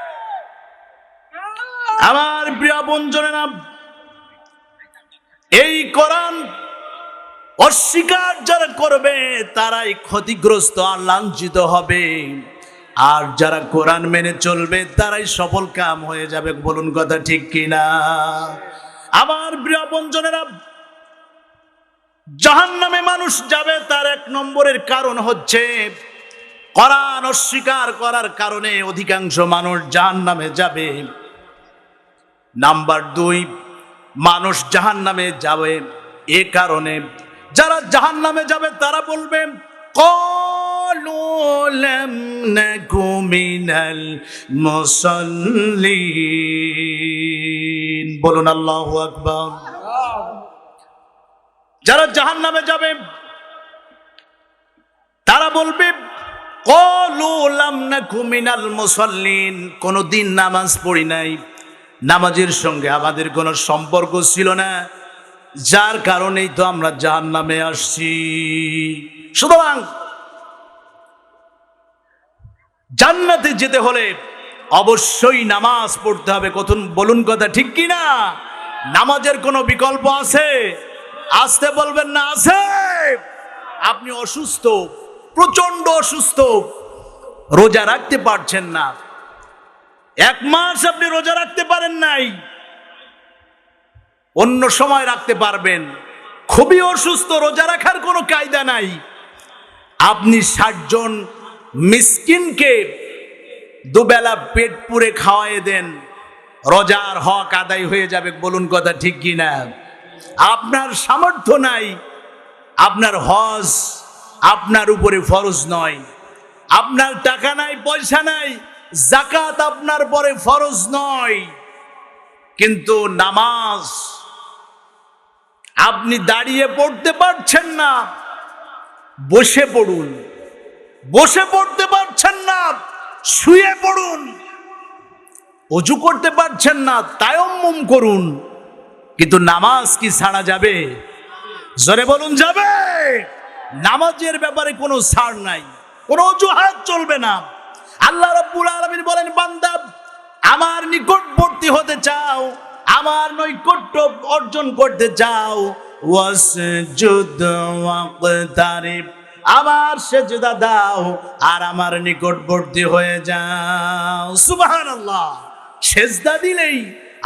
আমার প্রিয় বন্ধুরা, এই কোরআন অস্বীকার যারা করবে তারাই ক্ষতিগ্রস্ত আর লাঞ্ছিত হবে, আর যারা কোরআন মেনে চলবে তারাই সফল কাম হয়ে যাবে। বলুন কথা ঠিক কিনা? আমার প্রিয় বন্ধুরা, জাহান্নামে মানুষ যাবে তার 1 নম্বরের কারণ হচ্ছে কোরআন অস্বীকার করার কারণে অধিকাংশ মানুষ জাহান্নামে যাবে। নাম্বার 2, মানুষ জাহান্নামে যাবে এ কারণে, যারা জাহান্নামে যাবে তারা বলবে, ক্বালু লাম নাকু মিনাল মুসাল্লিন। বলুন আল্লাহু আকবার। যারা জাহান্নামে যাবে তারা বলবে, ক্বালু লাম নাকু মিনাল মুসাল্লিন, কোনদিন নামাজ পড়ি নাই, নামাজের সঙ্গে আমাদের কোনো সম্পর্ক ছিল না, যার কারণেই তো আমরা জাহান্নামে আসছি। সুতরাং জান্নাতে যেতে হলে অবশ্যই নামাজ পড়তে হবে। কখন? বলুন কথা ঠিক কিনা? নামাজের কোনো বিকল্প আছে? আসতে বলবেন না আছে? আপনি অসুস্থ, প্রচন্ড অসুস্থ, রোজা রাখতে পারছেন না, 1 মাস আপনি রোজা রাখতে পারেন নাই, অন্য সময় রাখতে পারবেন, খুবই অসুস্থ, রোজা রাখার কোনো কায়দা নাই, আপনি 60 জন মিসকিনকে দুবেলা পেট পুরে খাওয়াই দেন, রোজার হক আদায় হয়ে যাবে। বলুন কথা ঠিক কি না? আপনার সামর্থ্য নাই, আপনার হজ আপনার উপরে ফরজ নয়, আপনার টাকা নাই, পয়সা নাই, যাকাত আপনার পরে ফরজ নয়, কিন্তু নামাজ আপনি দাঁড়িয়ে পড়তে পারছেন না, বসে পড়ুন, বসে পড়তে পারছেন না, শুয়ে পড়ুন, অজু করতে পারছেন না, তায়াম্মুম করুন, কিন্তু নামাজ কি ছাড়া যাবে? জোরে বলুন, যাবে? নামাজের ব্যাপারে কোনো ছাড় নাই, কোনো অজুহাত চলবে না। আল্লাহ রাব্বুল আলামিন বলেন, বান্দা আমার নিকটবর্তী হতে চাও, আমার নৈকট্য অর্জন করতে চাও, ওয়াসজুদ ওয়াকতারিব, আমার সেজদা দাও আর আমার নিকটবর্তী হয়ে যাও। সুবহানাল্লাহ, সেজদা দিলেই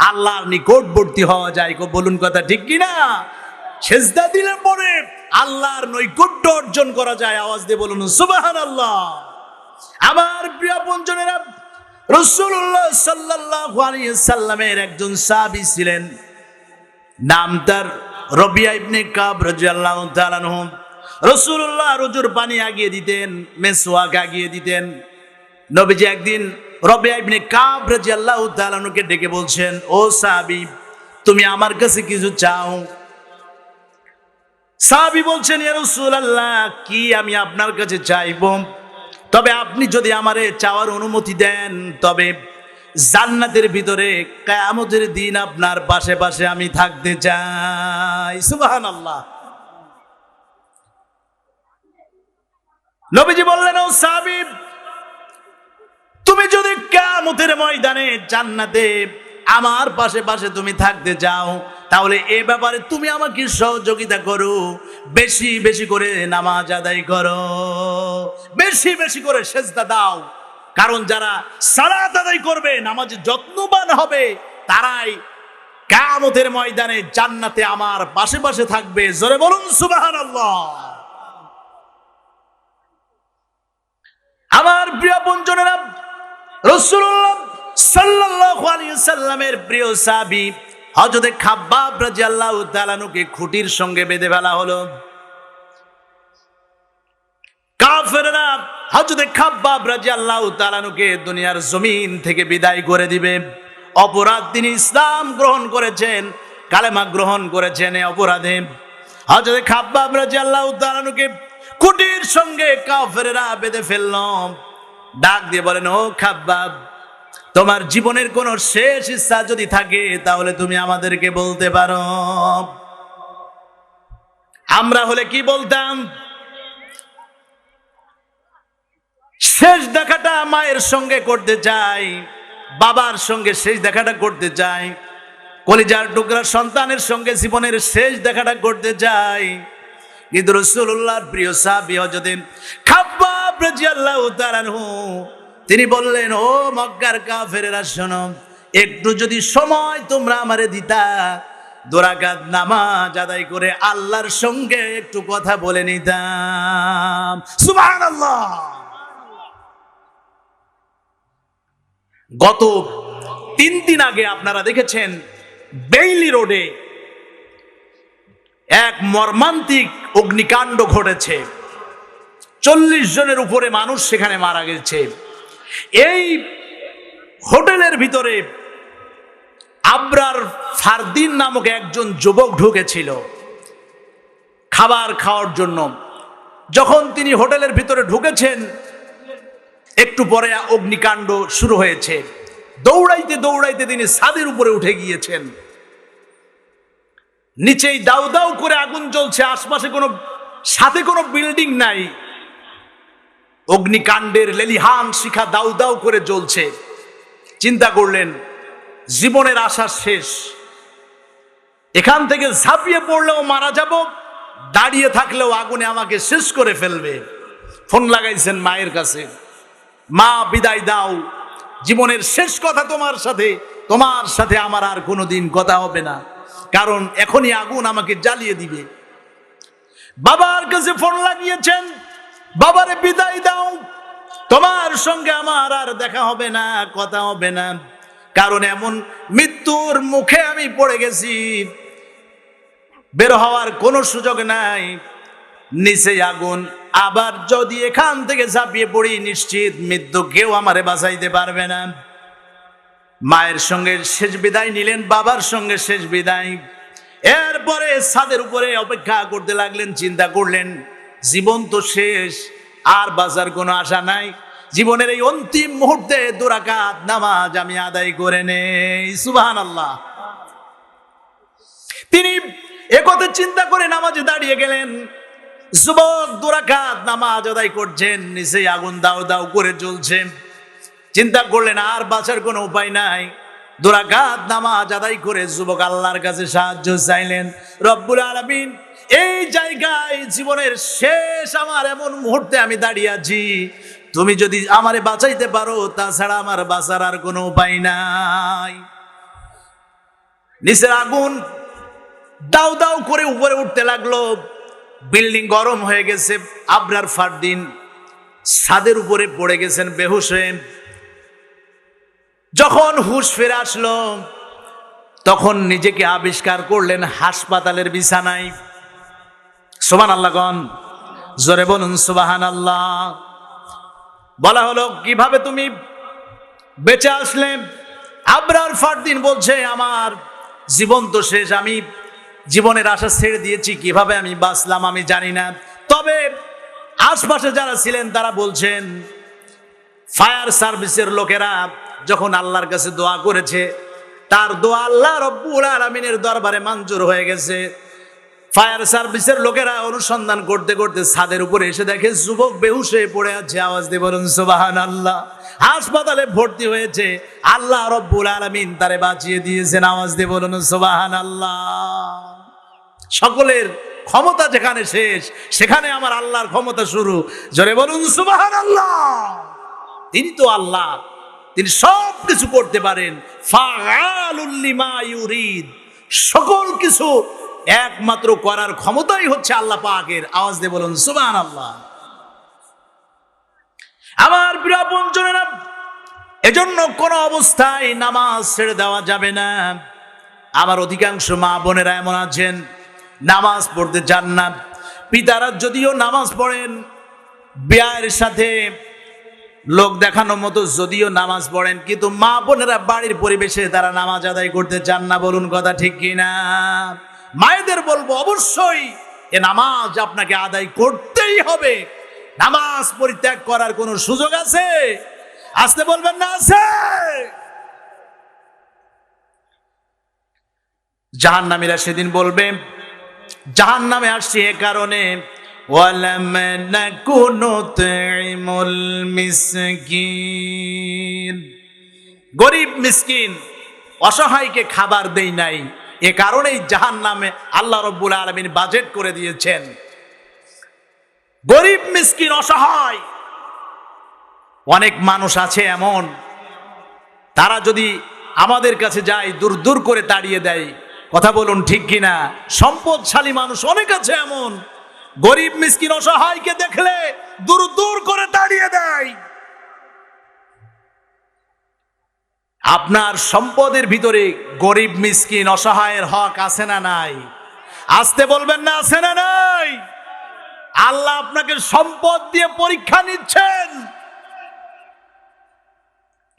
আল্লাহর নিকটবর্তী হওয়া যায়। বলুন কথা ঠিক কি না? সেজদা দিলে পরে আল্লাহর নৈকট্য অর্জন করা যায়। আওয়াজ দিয়ে বলুন সুবহানাল্লাহ। আমার প্রিয় বন্ধুরা, রাসূলুল্লাহ সাল্লাল্লাহু আলাইহি সাল্লামের একজন সাহাবী ছিলেন, নাম তার রবিয়া ইবনে কাব রাদিয়াল্লাহু তাআলা আনহু। রাসূলুল্লাহ রুজুর পানি আগিয়ে দিতেন, মেসওয়াক আগিয়ে দিতেন। নবীজি একদিন রবিয়া ইবনে কাব রাদিয়াল্লাহু তাআলা আনহুকে ডেকে বলছেন, ও সাহাবী, তুমি আমার কাছে কিছু চাও? সাহাবী বলছেন, ইয়া রাসূলুল্লাহ, কি আমি আপনার কাছে চাইব? তবে আপনি যদি আমারে চাওয়ার অনুমতি দেন, তবে জান্নাতের ভিতরে কিয়ামতের দিন আপনার পাশে পাশে আমি থাকতে চাই। সুবহানাল্লাহ। নবীজি বললেন, ও সাহাবী, তুমি যদি কিয়ামতের ময়দানে জান্নাতে আমার পাশে পাশে তুমি থাকতে চাও, তাহলে এ ব্যাপারে তুমি আমাকে সহযোগিতা করো, বেশি বেশি করে নামাজ আদায় করো, বেশি বেশি করে সেজদা দাও। কারণ যারা সালাত আদায় করবে, নামাজে যত্নবান হবে, তারাই কিয়ামতের ময়দানে জান্নাতে আমার পাশে পাশে থাকবে। জোরে বলুন সুবহানাল্লাহ। আমার প্রিয় বন্ধুরা, রাসূলুল্লাহ সাল্লাল্লাহু আলাইহি সাল্লামের প্রিয় সাহাবী হযরত খাব্বাব রাদিয়াল্লাহু তাআলা আনহুকে খুঁটির সঙ্গে বেঁধে ফেলা হলো। কাফেররা হযরত খাব্বাব রাদিয়াল্লাহু তাআলা আনহুকে দুনিয়ার জমিন থেকে বিদায় করে দিবে। অপরাধ, তিনি ইসলাম গ্রহণ করেছেন, কালেমা গ্রহণ করেছেন, এই অপরাধে হযরত খাব্বাব রাদিয়াল্লাহু তাআলা আনহুকে খুঁটির সঙ্গে কাফেররা বেঁধে ফেলল। ডাক দিয়ে বলেন, ও খাব্বাব, তোমার জীবনের কোন শেষ ইচ্ছা যদি থাকে, তাহলে তুমি আমাদেরকে বলতে পারো। আমরা হলে কি বলতাম? শেষ দেখাটা মায়ের সঙ্গে করতে চাই, বাবার সঙ্গে শেষ দেখাটা করতে চাই, কলিজার টুকরা সন্তানের সঙ্গে জীবনের শেষ দেখাটা করতে চাই। কিন্তু রাসূলুল্লাহর প্রিয় সাহাবী হযরত খাব্বাব রাদিয়াল্লাহু তাআলা আনহু, তিনি বললেন, ও মক্কার কাফেরেরা, শোনো, একটু যদি সময় তোমরা আমারে দিতা, 2 রাকাত নামাজ আদায় করে আল্লাহর সঙ্গে একটু কথা বলে নিতাম। সুবহানাল্লাহ। গত 3 দিন আগে আপনারা দেখেছেন বেইলি রোডে এক মর্মান্তিক অগ্নিকাণ্ড ঘটেছে। 40 জনের উপরে মানুষ সেখানে মারা গেছে। এই হোটেলের ভিতরে আবরার ফারদিন নামক একজন যুবক ঢুকেছিল খাবার খাওয়ার জন্য। যখন তিনি হোটেলের ভিতরে ঢুকেছেন, একটু পরে অগ্নিকাণ্ড শুরু হয়েছে। দৌড়াইতে দৌড়াইতে তিনি ছাদের উপরে উঠে গিয়েছেন। নিচেই দাউ দাউ করে আগুন জ্বলছে, আশপাশে সাথে কোনো বিল্ডিং নাই। অগ্নিকাণ্ডের লেলিহান শিখা দাউ দাউ করে জ্বলছে। চিন্তা করলেন, জীবনের আশা শেষ, এখান থেকে ঝাঁপিয়ে পড়লেও মারা যাব, দাঁড়িয়ে থাকলেও আগুনে আমাকে শেষ করে ফেলবে। ফোন লাগাইছেন মায়ের কাছে, মা বিদায় দাও, জীবনের শেষ কথা তোমার সাথে আমার আর কোনোদিন কথা হবে না, কারণ এখনই আগুন আমাকে জ্বালিয়ে দিবে। বাবার কাছে ফোন লাগিয়েছেন, বাবারে বিদায় দাও, তোমার সঙ্গে আমার আর দেখা হবে না, কথা হবে না, কারণ এমন মৃত্যুর মুখে আমি পড়ে গেছি, বের হওয়ার কোনো সুযোগ নাই, নিচে আগুন, আবার যদি এখান থেকে ঝাঁপিয়ে পড়ি নিশ্চিত মৃত্যু, কেউ আমারে বাঁচাইতে পারবে না। মায়ের সঙ্গে শেষ বিদায় নিলেন, বাবার সঙ্গে শেষ বিদায়। এরপরে ছাদের উপরে অপেক্ষা করতে লাগলেন, চিন্তা করলেন জীবন তো শেষ, আর বাঁচার কোনো আশা নাই, জীবনের এই অন্তিম মুহূর্তে 2 রাকাত নামাজ আমি আদায় করে নেই। সুবহানাল্লাহ। তিনি একথা চিন্তা করে নামাজে দাঁড়িয়ে গেলেন। যুবক 2 রাকাত নামাজ আদায় করছেন, নিচে আগুন দাও দাও করে জ্বলছে। চিন্তা করলেন আর বাঁচার কোনো উপায় নাই। 2 রাকাত নামাজ আদায় করে যুবক আল্লাহর কাছে সাহায্য চাইলেন। রব্বুল আলামিন, এই জায়গায় জীবনের শেষ আমার এমন মুহূর্তে আমি দাঁড়িয়ে আছি, তুমি যদি আমারে বাঁচাইতে পারো, তাছাড়া আমার বাঁচার আর কোনো উপায় নাই। নিচের আগুন দাউ দাউ করে উপরে উঠতে লাগলো, বিল্ডিং গরম হয়ে গেছে। আবরার ফারদিন ছাদের উপরে পড়ে গেছেন বেহুশ হয়ে। যখন হুঁশ ফিরে আসলো, তখন নিজেকে আবিষ্কার করলেন হাসপাতালের বিছানায়। সুবহানাল্লাহ গণ, জোরে বলুন সুবহানাল্লাহ। বলা হলো, কিভাবে তুমি বেঁচে আসলে? আবরার ফারদিন বলছে, আমার জীবন তো শেষ, আমি জীবনের আশা ছেড়ে দিয়েছি, কিভাবে আমি বাঁচলাম আমি জানি না। তবে আশপাশে যারা ছিলেন তারা বলছেন, ফায়ার সার্ভিসের লোকেরা যখন আল্লাহর কাছে দোয়া করেছে, তার দোয়া আল্লাহ রব্বুল আলামিনের দরবারে মঞ্জুর হয়ে গেছে। ফায়ার সার্ভিসের লোকেরা অনুসন্ধান করতে করতে ছাদের উপরে এসে দেখে যুবক বেহুশ হয়ে পড়ে আছে। আওয়াজ দিয়ে বলুন সুবহানাল্লাহ। হাসপাতালে ভর্তি হয়েছে, আল্লাহ রব্বুল আলামিন তারে বাঁচিয়ে দিয়েছেন। আওয়াজ দিয়ে বলুন সুবহানাল্লাহ। সকলের ক্ষমতা যেখানে শেষ, সেখানে আমার আল্লাহর ক্ষমতা শুরু। জোরে বলুন সুবহানাল্লাহ। তিনি তো আল্লাহ, তিনি সব কিছু করতে পারেন। ফাআলুল লিমা ইউরিদ, সকল কিছু একমাত্র করার ক্ষমতাই হচ্ছে আল্লাহ পাকের। আওয়াজ দিয়ে বলুন সুবহানাল্লাহ। আমার প্রিয় আপনজনেরা, এজন্য কোন অবস্থায় নামাজ ছেড়ে দেওয়া যাবে না। আমার অধিকাংশ মা বোনেরা এমন আছেন, নামাজ পড়তে চান না। পিতারা যদিও নামাজ পড়েন, বিয়ের সাথে লোক দেখানোর মতো যদিও নামাজ পড়েন, কিন্তু মা বোনেরা বাড়ির পরিবেশে তারা নামাজ আদায় করতে চান না। বলুন কথা ঠিক কিনা? মায়েদের বলবো, অবশ্যই এ নামাজ আপনাকে আদায় করতেই হবে। নামাজ পরিত্যাগ করার কোনো সুযোগ আছে? আসতে বলবেন না আছে? জাহান্নামীরা সেদিন বলবে, জাহান্নামে আসছি এ কারণে, ওয়ালাম নাকুনু নুতঈমুল মিসকিন, গরিব মিসকিন অসহায়কে খাবার দেই নাই, এ কারণেই জাহান্নামে আল্লাহ রব্বুল আলামিন বাজেট করে দিয়েছেন। গরিব মিসকিন অসহায় অনেক মানুষ আছে এমন, তারা যদি আমাদের কাছে যায় দূর দূর করে তাড়িয়ে দেয়। কথা বলুন ঠিক কিনা? সম্পদশালী মানুষ অনেক আছে এমন, গরিব মিসকিন অসহায়কে দেখলে দূর দূর করে তাড়িয়ে দেয়। আপনার সম্পদের ভিতরে গরিব মিসকিন অসহায়ের হক আছে না নাই? আসতে বলবেন না আছে না নাই? আল্লাহ আপনাকে সম্পদ দিয়ে পরীক্ষা নিচ্ছেন।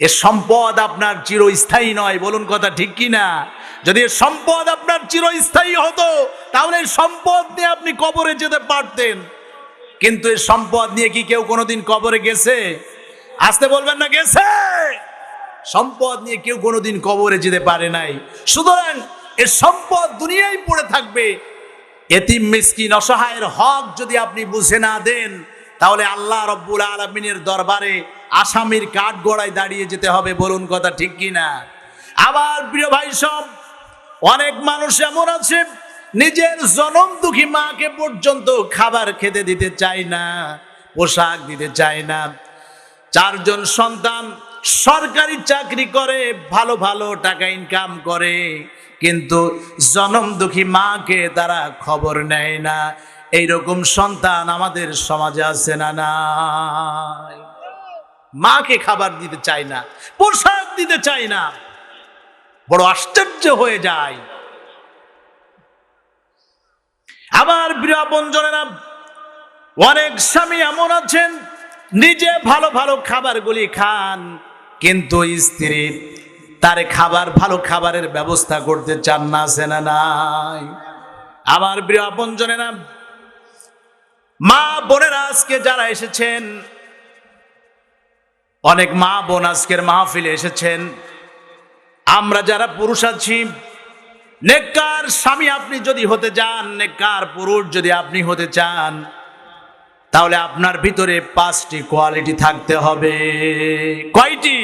এ সম্পদ আপনার চিরস্থায়ী নয়। বলুন কথা ঠিক কিনা? যদি সম্পদ আপনার চিরস্থায়ী হতো, তাহলে সম্পদ নিয়ে আপনি কবরে যেতে পারতেন, কিন্তু এই সম্পদ নিয়ে কি কেউ কোনোদিন কবরে গেছে? আসতে বলবেন না গেছে? সম্পদ নিয়ে কেউ কোনোদিন কবরে যেতে পারে নাই। সুতরাং এ সম্পদ দুনিয়ায় পড়ে থাকবে। এতিম মিসকিন অসহায়ের হক যদি আপনি বুঝে না দেন, তাহলে আল্লাহ রব্বুল আলামিনের দরবারে আসামির কাঠ গড়ায় দাঁড়িয়ে যেতে হবে। বলুন কথা ঠিক কিনা? আবার প্রিয় ভাই সব, অনেক মানুষ এমন আছে নিজের জনম দুঃখী মাকে পর্যন্ত খাবার খেতে দিতে চায় না, পোশাক দিতে চায় না। 4 জন সন্তান সরকারি চাকরি করে, ভালো ভালো টাকা ইনকাম করে, কিন্তু জনম দুঃখী মাকে তারা খবর নেয় না। এইরকম সন্তান আমাদের সমাজে আছে না নাই? মাকে খাবার দিতে চায় না, পোশাক দিতে চায় না। বড় আশ্চর্য হয়ে যায়। আমার প্রিয় আপনজনেরা, অনেক স্বামী এমন আছেন নিজে ভালো ভালো খাবারগুলি খান, কিন্তু স্ত্রী তারে ভালো খাবারের ব্যবস্থা করতে চান না, আছে না নাই? আমার প্রিয় আপনজনেরা, মা বোনেরা আজকে যারা এসেছেন, অনেক মা বোন আজকের মাহফিলে এসেছেন, আমরা যারা পুরুষ আছি, নেককার স্বামী আপনি যদি হতে চান, নেককার পুরুষ যদি আপনি হতে চান, তাহলে আপনার ভিতরে 5টি কোয়ালিটি থাকতে হবে। কয়টি?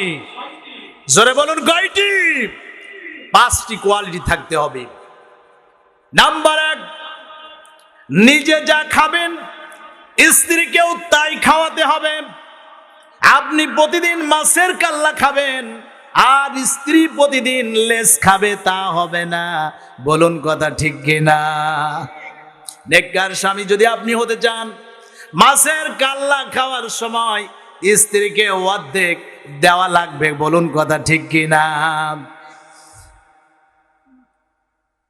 জোরে বলুন, কয়টি? 5টি কোয়ালিটি থাকতে হবে। নাম্বার 1, নিজে যা খাবেন স্ত্রীকেও তাই খাওয়াতে হবে। আপনি প্রতিদিন মাছের কাল্লা খাবেন আর স্ত্রী প্রতিদিন লেজ খাবে, তা হবে না। বলুন কথা ঠিক কিনা? নেককার স্বামী যদি আপনি হতে চান, মাছের কাল্লা খাওয়ার সময় স্ত্রীকে অর্ধেক দেওয়া লাগবে। বলুন কথা ঠিক কিনা?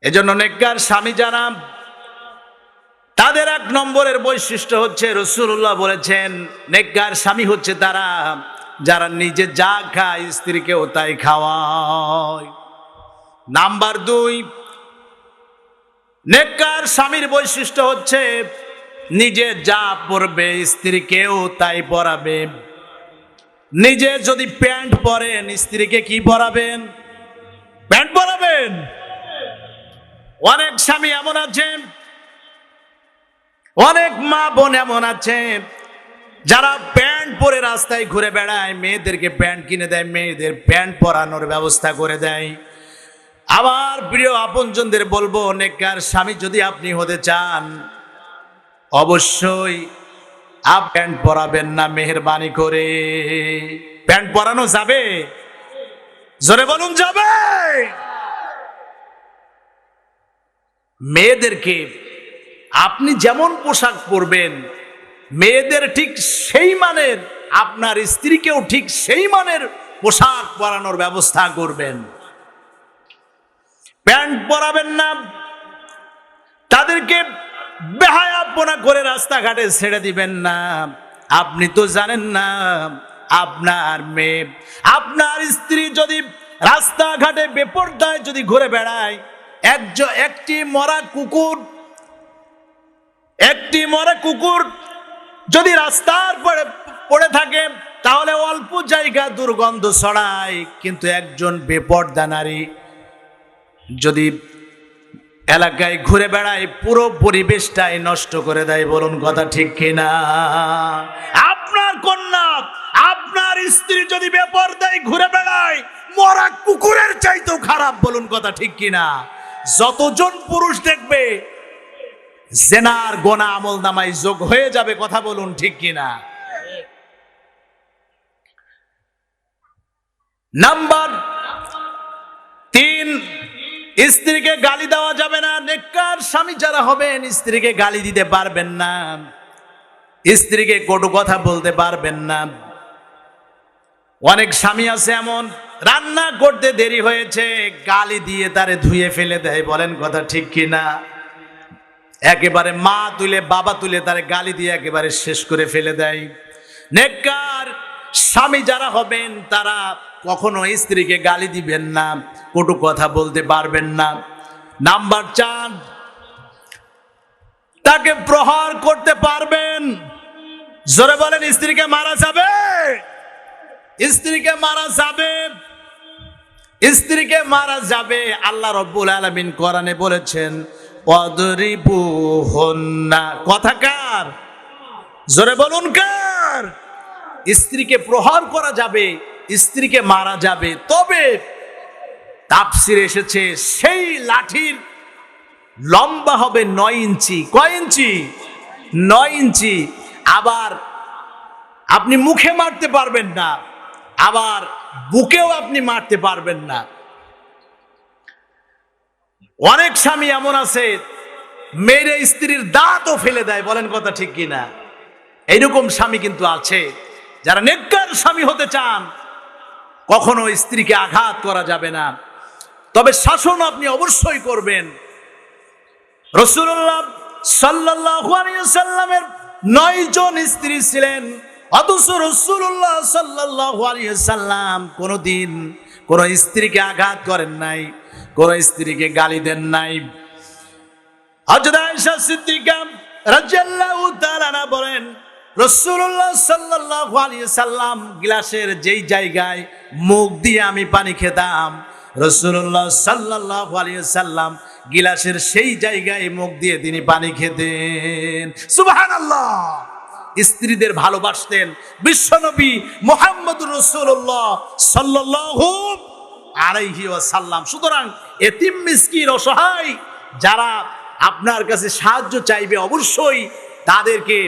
এজন্য নেককার স্বামী যারা, তাদের 1 নম্বরের বৈশিষ্ট্য হচ্ছে, রাসূলুল্লাহ বলেছেন, নেককার স্বামী হচ্ছে তারা যারা নিজে যা খায় স্ত্রীকেও তাই খাওয়ায়। নাম্বার 2, নেককার স্বামীর বৈশিষ্ট্য হচ্ছে নিজে যা পরবে স্ত্রীকেও তাই পরাবে। নিজে যদি প্যান্ট পরেন, স্ত্রীকে কি পরাবেন? প্যান্ট পরাবেন। অনেক স্বামী এমন আছেন, অনেক মা বোন এমন আছে যারা প্যান্ট পরে রাস্তায় ঘুরে বেড়ায়, মেয়েদেরকে প্যান্ট কিনে দেয়, মেয়েদের প্যান্ট পরানোর ব্যবস্থা করে দেয়। আমার প্রিয় আপনজনদের বলবো, নেককার স্বামী যদি আপনি হতে চান, অবশ্যই প্যান্ট পরাবেন না। মেহেরবানি করে প্যান্ট পরানো যাবে? জোরে বলুন, যাবে? মেয়েদেরকে আপনি যেমন পোশাক পরবেন, মেয়েদের ঠিক সেই মানের, আপনার স্ত্রীকেও ঠিক সেই মানের পোশাক পরানোর ব্যবস্থা করবেন। প্যান্ট পরাবেন না, তাদেরকে বেহায়াপনা করে রাস্তাঘাটে ছেড়ে দিবেন না। আপনি তো জানেন না, আপনার মেয়ে, আপনার স্ত্রী যদি রাস্তাঘাটে বেপরদায় যদি ঘুরে বেড়ায়, একটি মরা কুকুর যদি রাস্তার পড়ে থাকে, তাহলে অল্প জায়গা দুর্গন্ধ ছড়ায়, কিন্তু একজন বেপরদা নারী যদি এলাকায় ঘুরে বেড়ায়, পুরো পরিবেশটাই নষ্ট করে দেয়। বলুন কথা ঠিক কিনা? আপনার কন্যা, আপনার স্ত্রী যদি বেপরদায় ঘুরে বেড়ায়, মরা কুকুরের চাইতেও খারাপ। বলুন কথা ঠিক কিনা? যতজন পুরুষ দেখবে, জেনার গোনা আমলনামায় যোগ হয়ে যাবে। কথা বলুন ঠিক কিনা? নাম্বার 3, স্ত্রীকে গালি দেওয়া যাবে না। নেককার স্বামী যারা হবেন, স্ত্রীকে গালি দিতে পারবেন না, স্ত্রীকে কটু কথা বলতে পারবেন না। অনেক স্বামী আছে এমন, রান্না করতে দেরি হয়েছে, গালি দিয়ে তারে ধুয়ে ফেলে দেয়। বলেন কথা ঠিক কিনা? একেবারে মা তুলে বাবা তুলে তারে গালি দিয়ে একেবারে শেষ করে ফেলে দেয়। নেককার স্বামী যারা হবেন, তারা কখনো স্ত্রীকে গালি দিবেন না, কটু কথা বলতে পারবেন না। নাম্বার 4, তাকে প্রহার করতে পারবেন। জোরে বলেন, স্ত্রীকে মারা যাবে? স্ত্রীকে মারা যাবে, স্ত্রীকে মারা যাবে। আল্লাহ রাব্বুল আলামিন কোরআনে বলেছেন, ওয়াদরিবুহুন্না। কথা কার? জোরে বলুন, কার? স্ত্রীকে প্রহার করা যাবে, স্ত্রীকে মারা যাবে। তবে তাফসিরে এসেছে, সেই লাঠির লম্বা হবে 9 ইঞ্চি। কয় ইঞ্চি? 9 ইঞ্চি। আবার আপনি মুখে মারতে পারবেন না, আবার বুকেও আপনি মারতে পারবেন না। অনেক স্বামী এমন আছে মেরে স্ত্রীর দাঁতও ফেলে দেয়, বলেন কথা ঠিক কিনা? এইরকম স্বামী কিন্তু আছে। যারা নেককার স্বামী হতে চান, কখনো স্ত্রীকে আঘাত করা যাবে না, তবে শাসন আপনি অবশ্যই করবেন। রাসূলুল্লাহ সাল্লাল্লাহু আলাইহি ওয়াসাল্লামের 9 জন স্ত্রী ছিলেন, অথচ রাসূলুল্লাহ সাল্লাল্লাহু আলাইহি ওয়াসাল্লাম কোনোদিন কোন স্ত্রীকে আঘাত করেন নাই, কোন স্ত্রীকে গালি দেন নাই। হযরত আয়েশা সিদ্দিকা রাদিয়াল্লাহু তাআলা আনহা বলেন, রাসূলুল্লাহ সাল্লাল্লাহু আলাইহি ওয়াসাল্লাম গ্লাসের যেই জায়গায় মুখ দিয়ে আমি পানি খেতাম, রাসূলুল্লাহ সাল্লাল্লাহু আলাইহি ওয়াসাল্লাম গিলাসের সেই জায়গায় মুখ দিয়ে তিনি পানি খেতেন। সুবহানাল্লাহ। স্ত্রীদের ভালোবাসতেন বিশ্বনবী মুহাম্মদুর রাসূলুল্লাহ সাল্লাল্লাহু আলাইহি ওয়াসাল্লাম। সুতরাং এতিম মিসকিন অসহায় যারা আপনার কাছে সাহায্য চাইবে, অবশ্যই তাদেরকে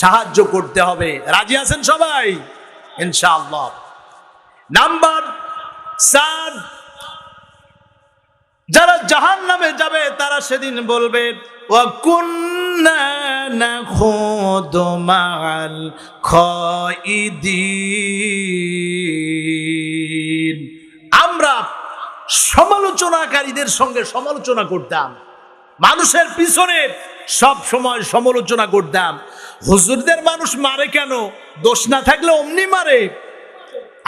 সাহায্য করতে হবে। রাজি আছেন সবাই? ইনশাআল্লাহ। নাম্বার 4, যারা জাহান্নামে যাবে তারা সেদিন বলবে, ওয়া কুন্না নাখুদু মাআল খাইদিন। আমরা সমালোচনাকারীদের সঙ্গে সমালোচনা করতাম, মানুষের পিছনে সব সময় সমালোচনা করতাম। হুজুরদের মানুষ মারে কেন? দোষ না থাকলে অমনি মারে।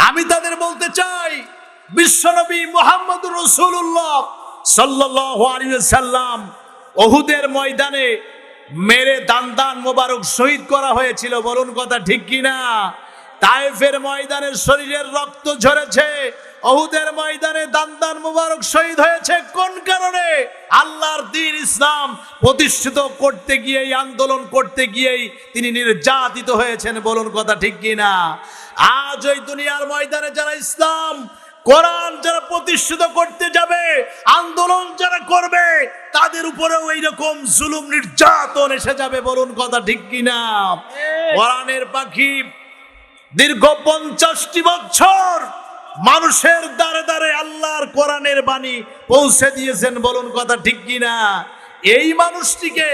আমি তাদের বলতে চাই, বিশ্বনবী মুহাম্মদুর রাসূলুল্লাহ সাল্লাল্লাহু আলাইহি ওয়াসাল্লাম উহুদের ময়দানে মেরে দান মোবারক শহীদ করা হয়েছিল, বলুন কথা ঠিক কিনা? তায়েফের ময়দানে শরীরের রক্ত ঝরেছে, উহুদের ময়দানে দান মোবারক শহীদ হয়েছে। কোন কারণে? আল্লাহর দ্বীন ইসলাম প্রতিষ্ঠিত করতে গিয়েই, আন্দোলন করতে গিয়েই তিনি নির্যাতিত হয়েছেন, বলুন কথা ঠিক কিনা? আজ ওই দুনিয়ার ময়দানে যারা ইসলাম কোরআন যারা প্রতিষ্ঠিত করতে যাবে, আন্দোলন যারা করবে, তাদের উপরেও এইরকম জুলুম নির্যাতন এসে যাবে, বলুন কথা ঠিক কিনা? কোরআনের পাখি দীর্ঘ 50টি বছর মানুষের দ্বারে দ্বারে আল্লাহর কোরআনের বাণী পৌঁছে দিয়েছেন, বলুন কথা ঠিক কিনা? এই মানুষটিকে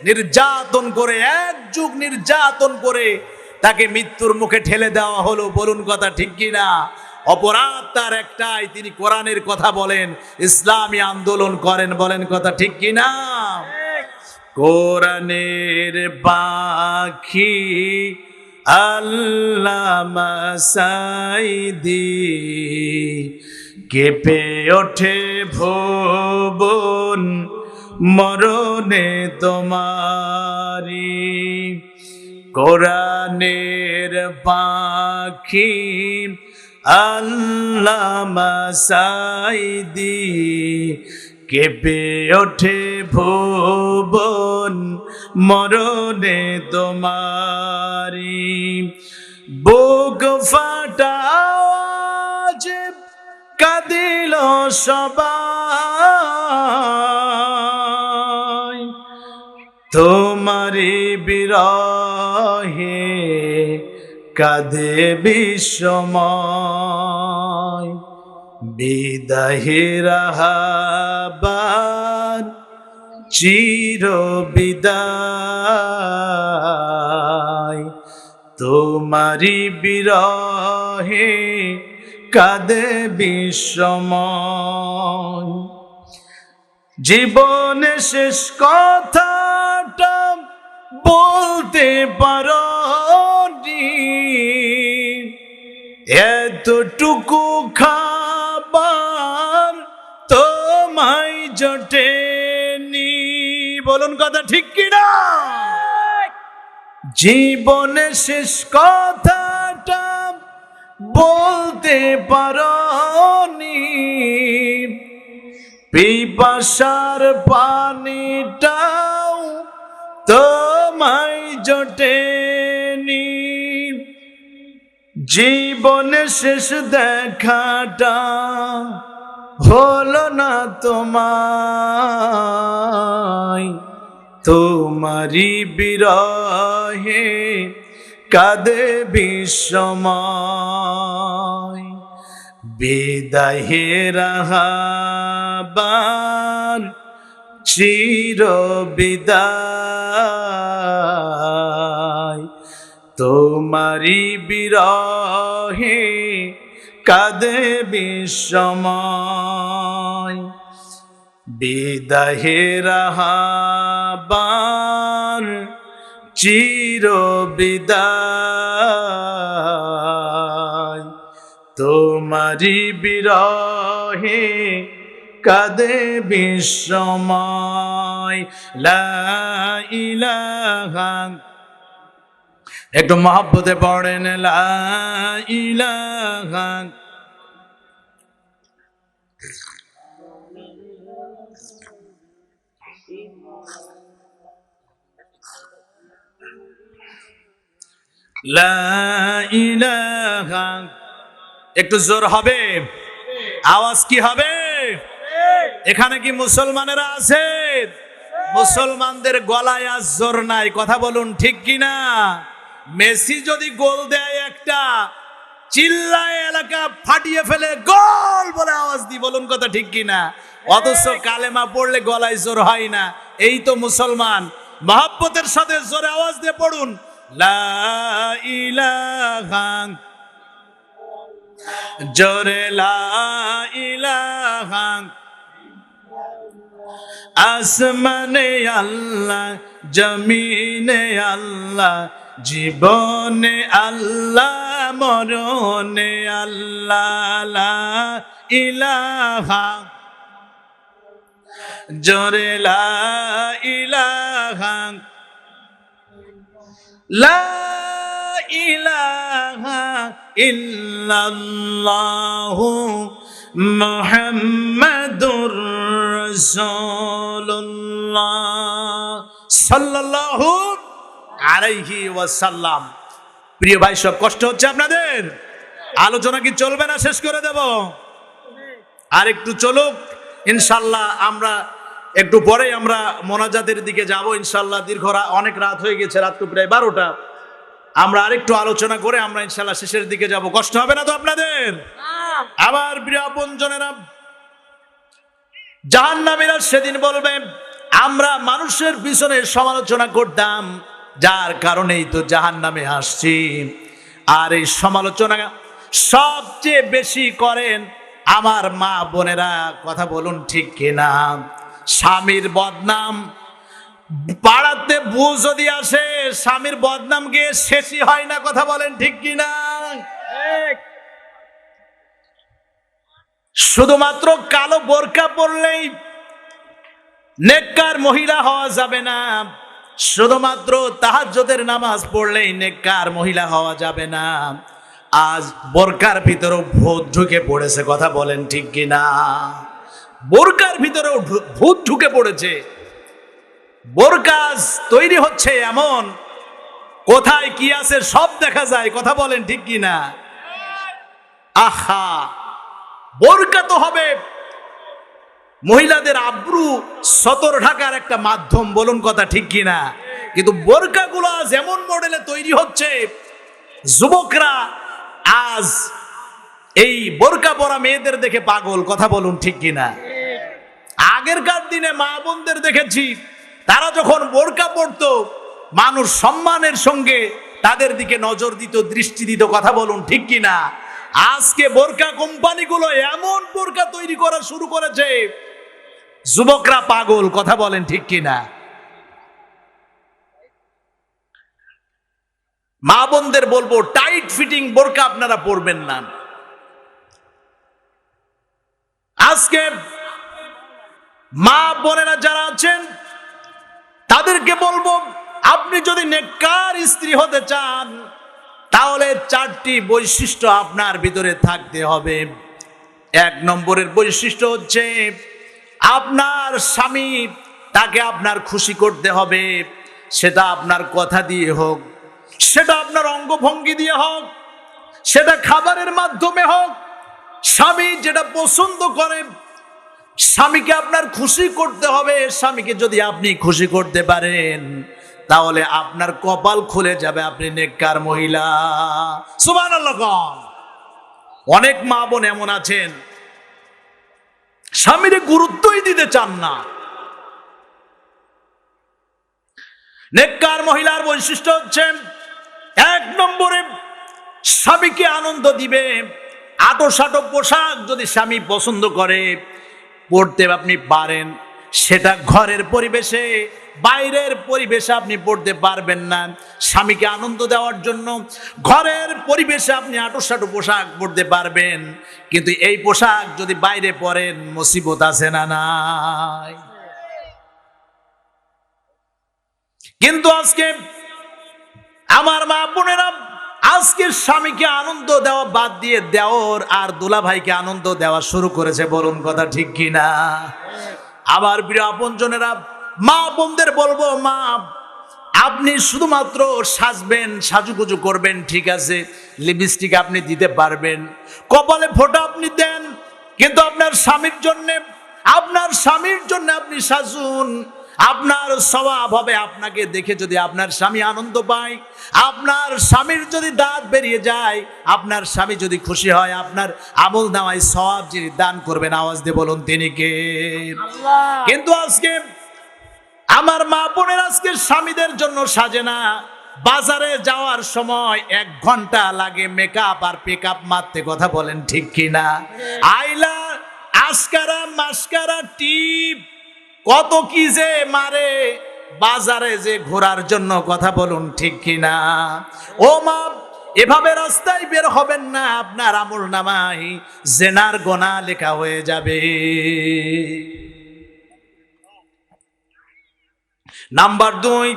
নির্যাতন করে, এক যুগ নির্যাতন করে তাকে মৃত্যুর মুখে ঠেলে দেওয়া হলো, বলুন কথা ঠিক কিনা? অপরাধ তার একটাই, তিনি কোরআনের কথা বলেন, ইসলামী আন্দোলন করেন, বলেন কথা ঠিক কিনা? কোরআনের পাখি আল্লামা সাঈদী কেঁপে ওঠে ভুবন মরণে তোমারি। কোরআনের পাখি আল্লামা সাঈদী কেঁপে ওঠে ভুবন মরণে তোমারি। বুক ফাটা আওয়াজ কাঁদিল সবাই, তোমারি বিরহে কাঁদে বিশ্বময়। বিদাহের আহ্বান চির বিদায়, তোমারি বিরহে কাঁদে বিশ্বময়। জীবনে শেষ কথাটা বলতে পারোনি, এতটুকু খাবার তোমায় জোটেনি, বলুন কথা ঠিক কিনা? জীবনে শেষ কথাটা বলতে পারোনি, পিপাসার পানিটাও তোমায় জোটেনি। জীবনে শেষ দেখাটা হলো না তোমায়, তোমারি বিরহে কাঁদে বিশ্বময়। বিদাহে রাহাবান চির বিদায়, তোমারি বিরহে কাঁদে বিশ্বময়। বিদাহে রাহাবান চির বিদায়, তোমারি বিরহে কাঁদে বিশ্বময়। লা ইলাহা, একটু মহব্বতে পড়েন লা ইলাহা। লা ইলাহা, একটু জোর হবে, আওয়াজ কি হবে? এখানে কি মুসলমানেরা আছে? মুসলমানদের গলায় আজ জোর নাই, কথা বলুন ঠিক কিনা? মেসি যদি গোল দেয় একটা, চিল্লায় এলাকা ফাটিয়ে ফেলে গোল বলে আওয়াজ দি, বলুন কথা ঠিক কিনা? অথচ কালেমা পড়লে গলায় জোর হয় না। এই তো মুসলমান। মহব্বতের সাথে জোরে আওয়াজ দিয়ে পড়ুন লা ইলাহা, জোরে লা ইলাহা। আসমানে আল্লাহ, জমিনে আল্লাহ, জীবনে আল্লাহ, মরণে আল্লাহ। লা ইলাহা, জোরে লা ইলাহা, লা ইলাহা ইল্লাল্লাহু মুহাম্মাদুর রাসূলুল্লাহ সাল্লাল্লাহু আলাইহি ওয়াসাল্লাম। প্রিয় ভাই, সব কষ্ট হচ্ছে আপনাদের? আলোচনা কি চলবে না শেষ করে দেব? আর একটু চলুক ইনশাল্লাহ। আমরা একটু পরে আমরা মোনাজাতের দিকে যাব ইনশাল্লাহ। দীর্ঘ অনেক রাত হয়ে গেছে, রাত তো প্রায় 12টা। আমরা আরেকটু আলোচনা করে আমরা ইনশাল্লাহ শেষের দিকে যাব। কষ্ট হবে না তো আপনাদের? আবার প্রিয় আপনজনেরা, জাহান্নামীরা সেদিন বলবে আমরা মানুষের পিছনে সমালোচনা করতাম, যার কারণেই তো জাহান্নামে আসছি। আর এই সমালোচনা সবচেয়ে বেশি করেন আমার মা বোনেরা, কথা বলুন ঠিক কিনা? স্বামীর বদনাম পাড়াতে বউ যদি আসে, স্বামীর বদনাম গিয়ে শেষই হয় না, কথা বলেন ঠিক কিনা? শুধুমাত্র কালো বোরকা পরলেই নেককার মহিলা হওয়া যাবে না, শুধুমাত্র তাহাজ্জুদের নামাজ পড়লেই নেককার মহিলা হওয়া যাবে না। আজ বোরকার ভিতরেও ভূত ঢুকে পড়েছে, কথা বলেন ঠিক কিনা? বোরকার ভিতরেও ভূত ঢুকে পড়েছে। বোরকা তৈরি হচ্ছে এমন, কোথায় কি আছে সব দেখা যায়, কথা বলেন ঠিক কিনা? আহা, বোরকা তো হবে মহিলাদের আব্রু সতর ঢাকার একটা মাধ্যম, বলুন কথা ঠিক কিনা? কিন্তু বোরকাগুলো আজ এমন মডেলে তৈরি হচ্ছে, যুবকরা আজ এই বোরকা পরা মেয়েদের দেখে পাগল, কথা বলুন ঠিক কিনা? আগেরকার দিনে মা বোনদের দেখেছি, তারা যখন বোরকা পরতো মানুষ সম্মানের সঙ্গে তাদের দিকে নজর দিত, দৃষ্টি দিত, কথা বলুন ঠিক কিনা? আজকে বোরকা কোম্পানিগুলো এমন বোরকা তৈরি করা শুরু করেছে, যুবকরা পাগল, কথা বলেন ঠিক কিনা? মা বোনদের বলবো টাইট ফিটিং বোরকা আপনারা পরবেন না। আজকে মা বোনেরা যারা আছেন তাদেরকে বলবো, আপনি যদি নেককার স্ত্রী হতে চান তাহলে 4টি বৈশিষ্ট্য আপনার ভিতরে থাকতে হবে। 1 নম্বরের বৈশিষ্ট্য হচ্ছে আপনার স্বামী, তাকে আপনার খুশি করতে হবে। সেটা আপনার কথা দিয়ে হোক, সেটা আপনার অঙ্গভঙ্গি দিয়ে হোক, সেটা খাবারের মাধ্যমে হোক। স্বামী যেটা পছন্দ করে স্বামীকে আপনার খুশি করতে হবে। স্বামীকে যদি আপনি খুশি করতে পারেন তাহলে আপনার কপাল খুলে যাবে, আপনি নেককার মহিলা। সুবহানাল্লাহ। অনেক মা বোন এমন আছেন স্বামীর গুরুত্বই দিতে চান না। নেককার মহিলার বৈশিষ্ট্য হচ্ছে, এক নম্বরে স্বামীকে আনন্দ দিবে। আটো পোশাক যদি স্বামী পছন্দ করে পড়তে আপনি পারেন, সেটা ঘরের পরিবেশে, বাইরের পরিবেশে আপনি পড়তে পারবেন না। স্বামীকে আনন্দ দেওয়ার জন্য ঘরের পরিবেশে আপনি আটো পোশাক পড়তে পারবেন, কিন্তু এই পোশাক যদি বাইরে পরেন মুসিবত আছে না নাই? কিন্তু আজকে আমার মা বোনেরা আজকে স্বামীকে আনন্দ দেওয়া বাদ দিয়ে দেওর আর দুলা ভাইকে আনন্দ দেওয়া শুরু করেছে। বলুন কথা ঠিক কিনা? আমার প্রিয় আপনজনেরা, মা বোনদের বলবো, মা আপনি শুধুমাত্র সাজবেন, সাজুগুজু করবেন, ঠিক আছে, লিপস্টিক আপনি দিতে পারবেন, কপালে ফোঁটা আপনি দেন, কিন্তু আপনার স্বামীর জন্য আপনি সাজুন। আপনার স্বভাব হবে, আপনাকে দেখে যদি আপনার স্বামী আনন্দ পায়, আপনার স্বামীর যদি দাঁত বেরিয়ে যায়, আপনার স্বামী যদি খুশি হয়, আপনার আমল নামায় সওয়াব যিনি দান করবেন, আওয়াজ দিয়ে বলুন তিনি কে? আল্লাহ। কিন্তু আজকে আমার মা বোনের আজকে স্বামীদের জন্য সাজে না। বাজারে যাওয়ার সময় 1 ঘন্টা লাগে মেকআপ আর পিকআপ মারতে, কথা বলেন ঠিক কিনা? আইলা আসকারা মাস্কারা টিপ কত কি যে মারে বাজারে যে ঘোরার জন্য, কথা বলুন ঠিক কিনা? ও মা, এভাবে রাস্তায় বের হবেন না, আপনার আমল নামায় জেনার গোনা লেখা হয়ে যাবে। নাম্বার 2,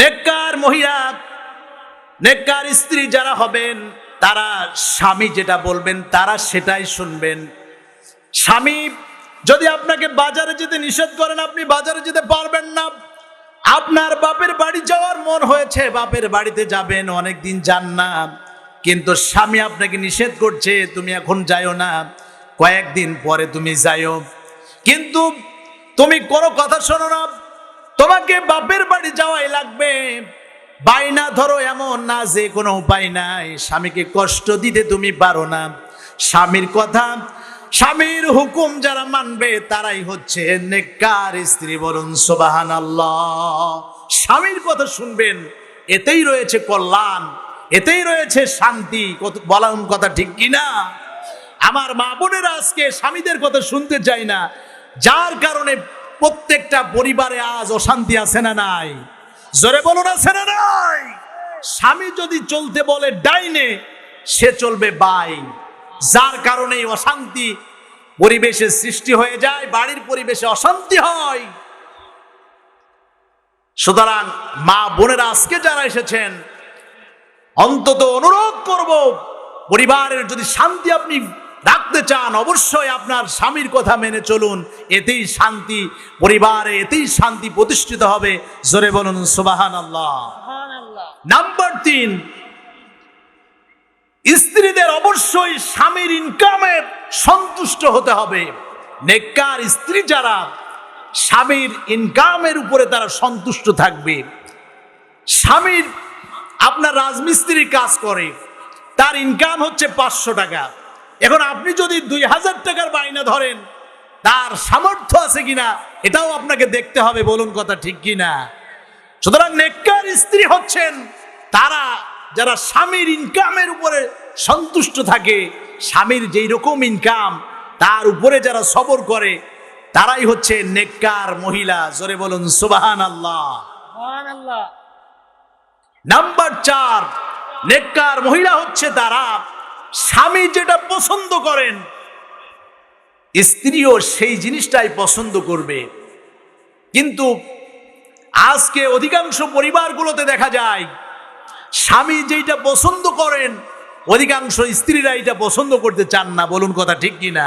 নেককার মহিলা, নেককার স্ত্রী যারা হবেন তারা স্বামী যেটা বলবেন তারা সেটাই শুনবেন। স্বামী যদি আপনাকে বাজারে যেতে নিষেধ করেন, আপনি বাজারে যেতে পারবেন না। আপনার বাপের বাড়ি যাওয়ার মন হয়েছে, বাপের বাড়িতে যাবেন, অনেকদিন যান না, কিন্তু স্বামী আপনাকে নিষেধ করছে তুমি এখন যাইও না, কয়েকদিন পরে তুমি যাইও, কিন্তু তুমি কোনো কথা শোনো না, তোমাকে বাপের বাড়ি যাওয়াই লাগবে। বাইনা ধরো, এমন না যে কোনো উপায় নাই, স্বামীকে কষ্ট দিতে তুমি পারো না। স্বামীর কথা, স্বামীর হুকুম যারা মানবে তারাই হচ্ছে নেককার স্ত্রী। বলুন সুবহানাল্লাহ। স্বামীর কথা শুনবেন, এতেই রয়েছে কল্যাণ, এতেই রয়েছে শান্তি। বলুন কথা ঠিক কিনা? আমার মা বোনেরা আজকে স্বামীদের কথা শুনতে চায় না, যার কারণে প্রত্যেকটা পরিবারে আজ অশান্তি আছে না নাই? জোরে বলুন, আছে না নাই? স্বামী যদি চলতে বলে ডাইনে, সে চলবে বাই, যার কারণে অশান্তি পরিবেশের সৃষ্টি হয়ে যায়, বাড়ির পরিবেশে অশান্তি হয়। সুতরাং মা বোনেরা আজকে যারা এসেছেন, অন্তত অনুরোধ করব, পরিবারের যদি শান্তি আপনি রাখতে চান, অবশ্যই আপনার স্বামীর কথা মেনে চলুন, এতেই শান্তি পরিবারে, এতেই শান্তি প্রতিষ্ঠিত হবে। জোরে বলুন সুবহানাল্লাহ। নাম্বার 3, স্ত্রীদের অবশ্যই স্বামীর ইনকামে সন্তুষ্ট হতে হবে। নেককার স্ত্রী যারা, স্বামীর ইনকামের উপরে তারা সন্তুষ্ট থাকবে। স্বামীর আপনার রাজমিস্ত্রির কাজ করে, তার ইনকাম হচ্ছে 500 টাকা, এখন আপনি যদি 2000 টাকার বায়না ধরেন, তার সামর্থ্য আছে কিনা এটাও আপনাকে দেখতে হবে। বলুন কথা ঠিক কিনা? সুতরাং নেককার স্ত্রী হচ্ছেন তারা যারা স্বামীর ইনকামের উপরে সন্তুষ্ট থাকে, স্বামীর যেই রকম ইনকাম তার উপরে যারা সবর করে, তারাই হচ্ছে নেককার মহিলা। জোরে বলুন সুবহানাল্লাহ। নাম্বার 4, নেককার মহিলা হচ্ছে তারা স্বামী যেটা পছন্দ করেন স্ত্রীও সেই জিনিসটাই পছন্দ করবে। কিন্তু আজকে অধিকাংশ পরিবারগুলোতে দেখা যায় স্বামী যেটা পছন্দ করেন অধিকাংশ স্ত্রীরা এটা পছন্দ করতে চান না। বলুন কথা ঠিক কিনা?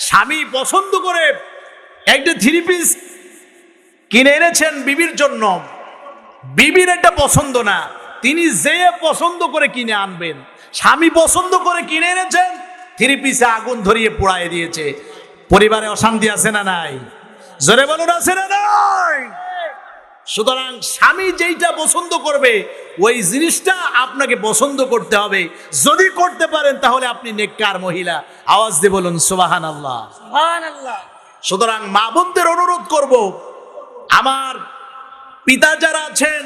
স্বামী পছন্দ করে একটা 3 পিস কিনে এনেছেন বিবির জন্য, বিবির এটা পছন্দ না, তিনি যে পছন্দ করে কিনে আনবেন। স্বামী পছন্দ করে কিনে এনেছেন, 3 পিসে আগুন ধরিয়ে পোড়ায় দিয়েছে, পরিবারে অশান্তি আছে না নাই? জোরে বলুন, আছে না নাই? সুতরাং স্বামী যেইটা পছন্দ করবে ওই জিনিসটা আপনাকে পছন্দ করতে হবে। যদি করতে পারেন তাহলে আপনি নেককার মহিলা। আওয়াজ দিয়ে বলুন সুবহানাল্লাহ। সুবহানাল্লাহ। সুতরাং মা বোনদের অনুরোধ করব, আমার পিতা যারা আছেন,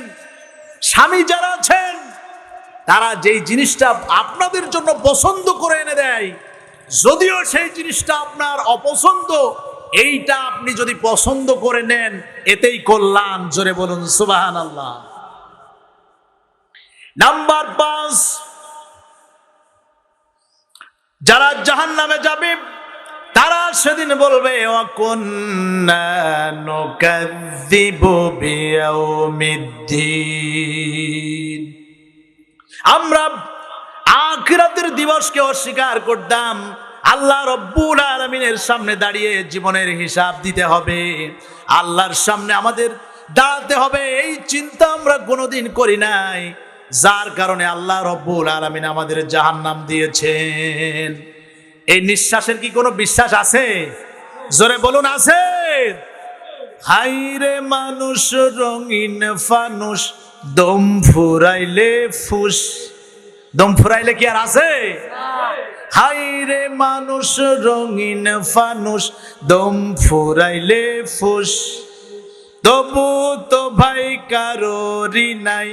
স্বামী যারা আছেন, তারা যেই জিনিসটা আপনাদের জন্য পছন্দ করে এনে দেয়, যদিও সেই জিনিসটা আপনার অপছন্দ, এইটা আপনি যদি পছন্দ করে নেন এতেই কল্যাণ। জোরে বলুন সুবহানাল্লাহ। নাম্বার 5, যারা জাহান্নামে যাবে তারা সেদিন বলবে ওয়াকুন্না নুকাযযিবু বিয়াউমিদ্দিন, আমরা আখিরাতের দিবসকে অস্বীকার করতাম। আল্লাহ রব্বুল আলামিনের সামনে দাঁড়িয়ে জীবনের হিসাব দিতে হবে, আল্লাহর সামনে আমাদের দাঁড়াতে হবে, এই চিন্তা আমরা কোনোদিন করি নাই, যার কারণে আল্লাহ রব্বুল আলামিন আমাদের জাহান্নাম দিয়েছেন। এই নিঃশ্বাসের কি কোনো বিশ্বাস আছে? জোরে বলুন, আছে। হাইরে মানুষ রঙিন ফানুষ, দম ফুরাইলে ফুস। দম ফুরাইলে কি আর আছে? হাইরে মানুষ রঙিন ফানুষ, দম ফুরাইলে ফুস। তবু তো ভাই কারোরই নাই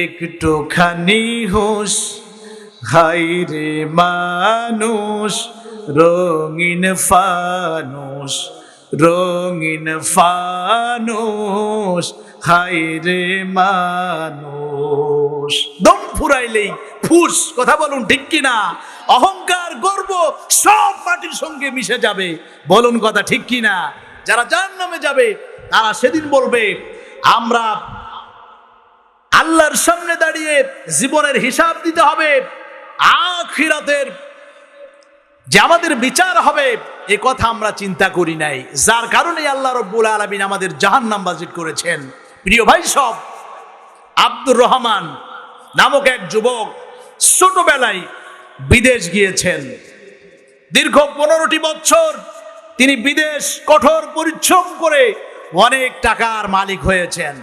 একটুখানি হুঁশ। হাইরে মানুষ রঙিন ফানুষ, রঙিন ফানুষ, হাইরে মানুষ। দম ফুরাইলেই ফুস। কথা বলুন ঠিক কিনা? অহংকার গর্ব সব মাটির সঙ্গে মিশে যাবে। বলুন কথা ঠিক কিনা? যারা জাহান্নামে যাবে তারা সেদিন বলবে, আমরা আল্লাহর সামনে দাঁড়িয়ে জীবনের হিসাব দিতে হবে, আখিরাতের যে আমাদের বিচার হবে এ কথা আমরা চিন্তা করি নাই, যার কারণে আল্লাহ রব্বুল আলামিন আমাদের জাহান্নাম বাজিত করেছেন। প্রিয় ভাই সব, আব্দুর রহমান নামক এক যুবক ছোটবেলায় বিদেশ গিয়েছেন। দীর্ঘ 15টি বছর তিনি বিদেশ কঠোর পরিশ্রম করে অনেক টাকার মালিক হয়েছেন।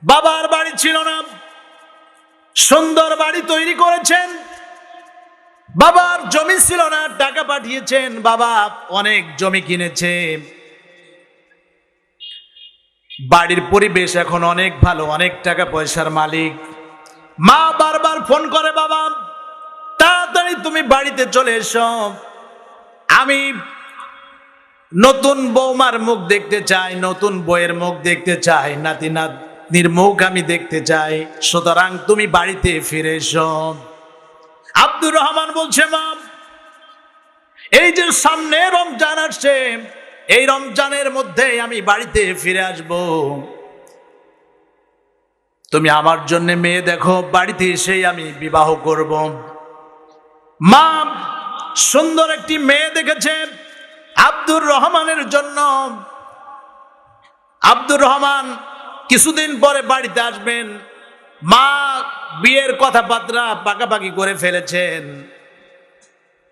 বাবার বাড়ি ছিল না, সুন্দর বাড়ি তৈরি করেছেন। বাবার জমি ছিল না, টাকা পাঠিয়েছেন, বাবা অনেক জমি কিনেছে। বাড়ির পরিবেশ এখন অনেক ভালো, অনেক টাকা পয়সার মালিক। মা বারবার ফোন করে, বাবা তাড়াতাড়ি তুমি বাড়িতে চলে এসো, আমি নতুন বৌমার মুখ দেখতে চাই, নতুন বইয়ের মুখ দেখতে চাই, নাতি নাতনির মুখ আমি দেখতে চাই, সুতরাং তুমি বাড়িতে ফিরে এসো। আব্দুর রহমান বলছে, মা এই যে সামনে রমজান আসছে, এই রমজানের মধ্যে আমি বাড়িতে ফিরে আসব, তুমি আমার জন্য মেয়ে দেখো, বাড়িতে এসেই আমি বিবাহ করব। মা সুন্দর একটি মেয়ে দেখেছে আব্দুর রহমানের জন্য। আব্দুর রহমান কিছুদিন পরে বাড়িতে আসবেন। মা বিয়ের কথাবার্তা পাকাপাকি করে ফেলেছেন,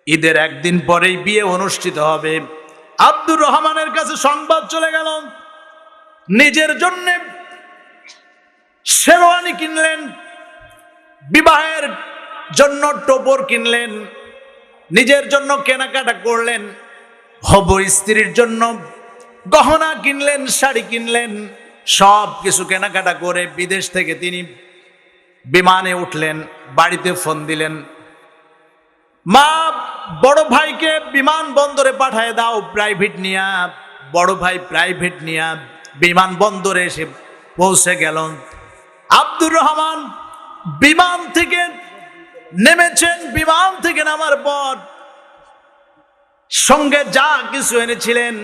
ঈদের একদিন পরেই বিয়ে অনুষ্ঠিত হবে। আব্দুর রহমানের কাছে সংবাদ চলে গেল, নিজের জন্য শেরওয়ানি কিনলেন, বিবাহের জন্য টোপর কিনলেন, নিজের জন্য কেনাকাটা করলেন, হবু স্ত্রীর জন্য গহনা কিনলেন, শাড়ি কিনলেন, সব কিছু কেনাকাটা করে বিদেশ থেকে তিনি বিমানে উঠলেন। বাড়িতে ফোন দিলেন, মা বড় ভাইকে বিমানবন্দরে পাঠায় দাও প্রাইভেট নিয়া। বড় ভাই প্রাইভেট নিয়া বিমানবন্দরে এসে পৌঁছে গেল। আব্দুর রহমান বিমান থেকে নেমেছেন। বিমান থেকে নামার পর সঙ্গে যা কিছু এনেছিলেন,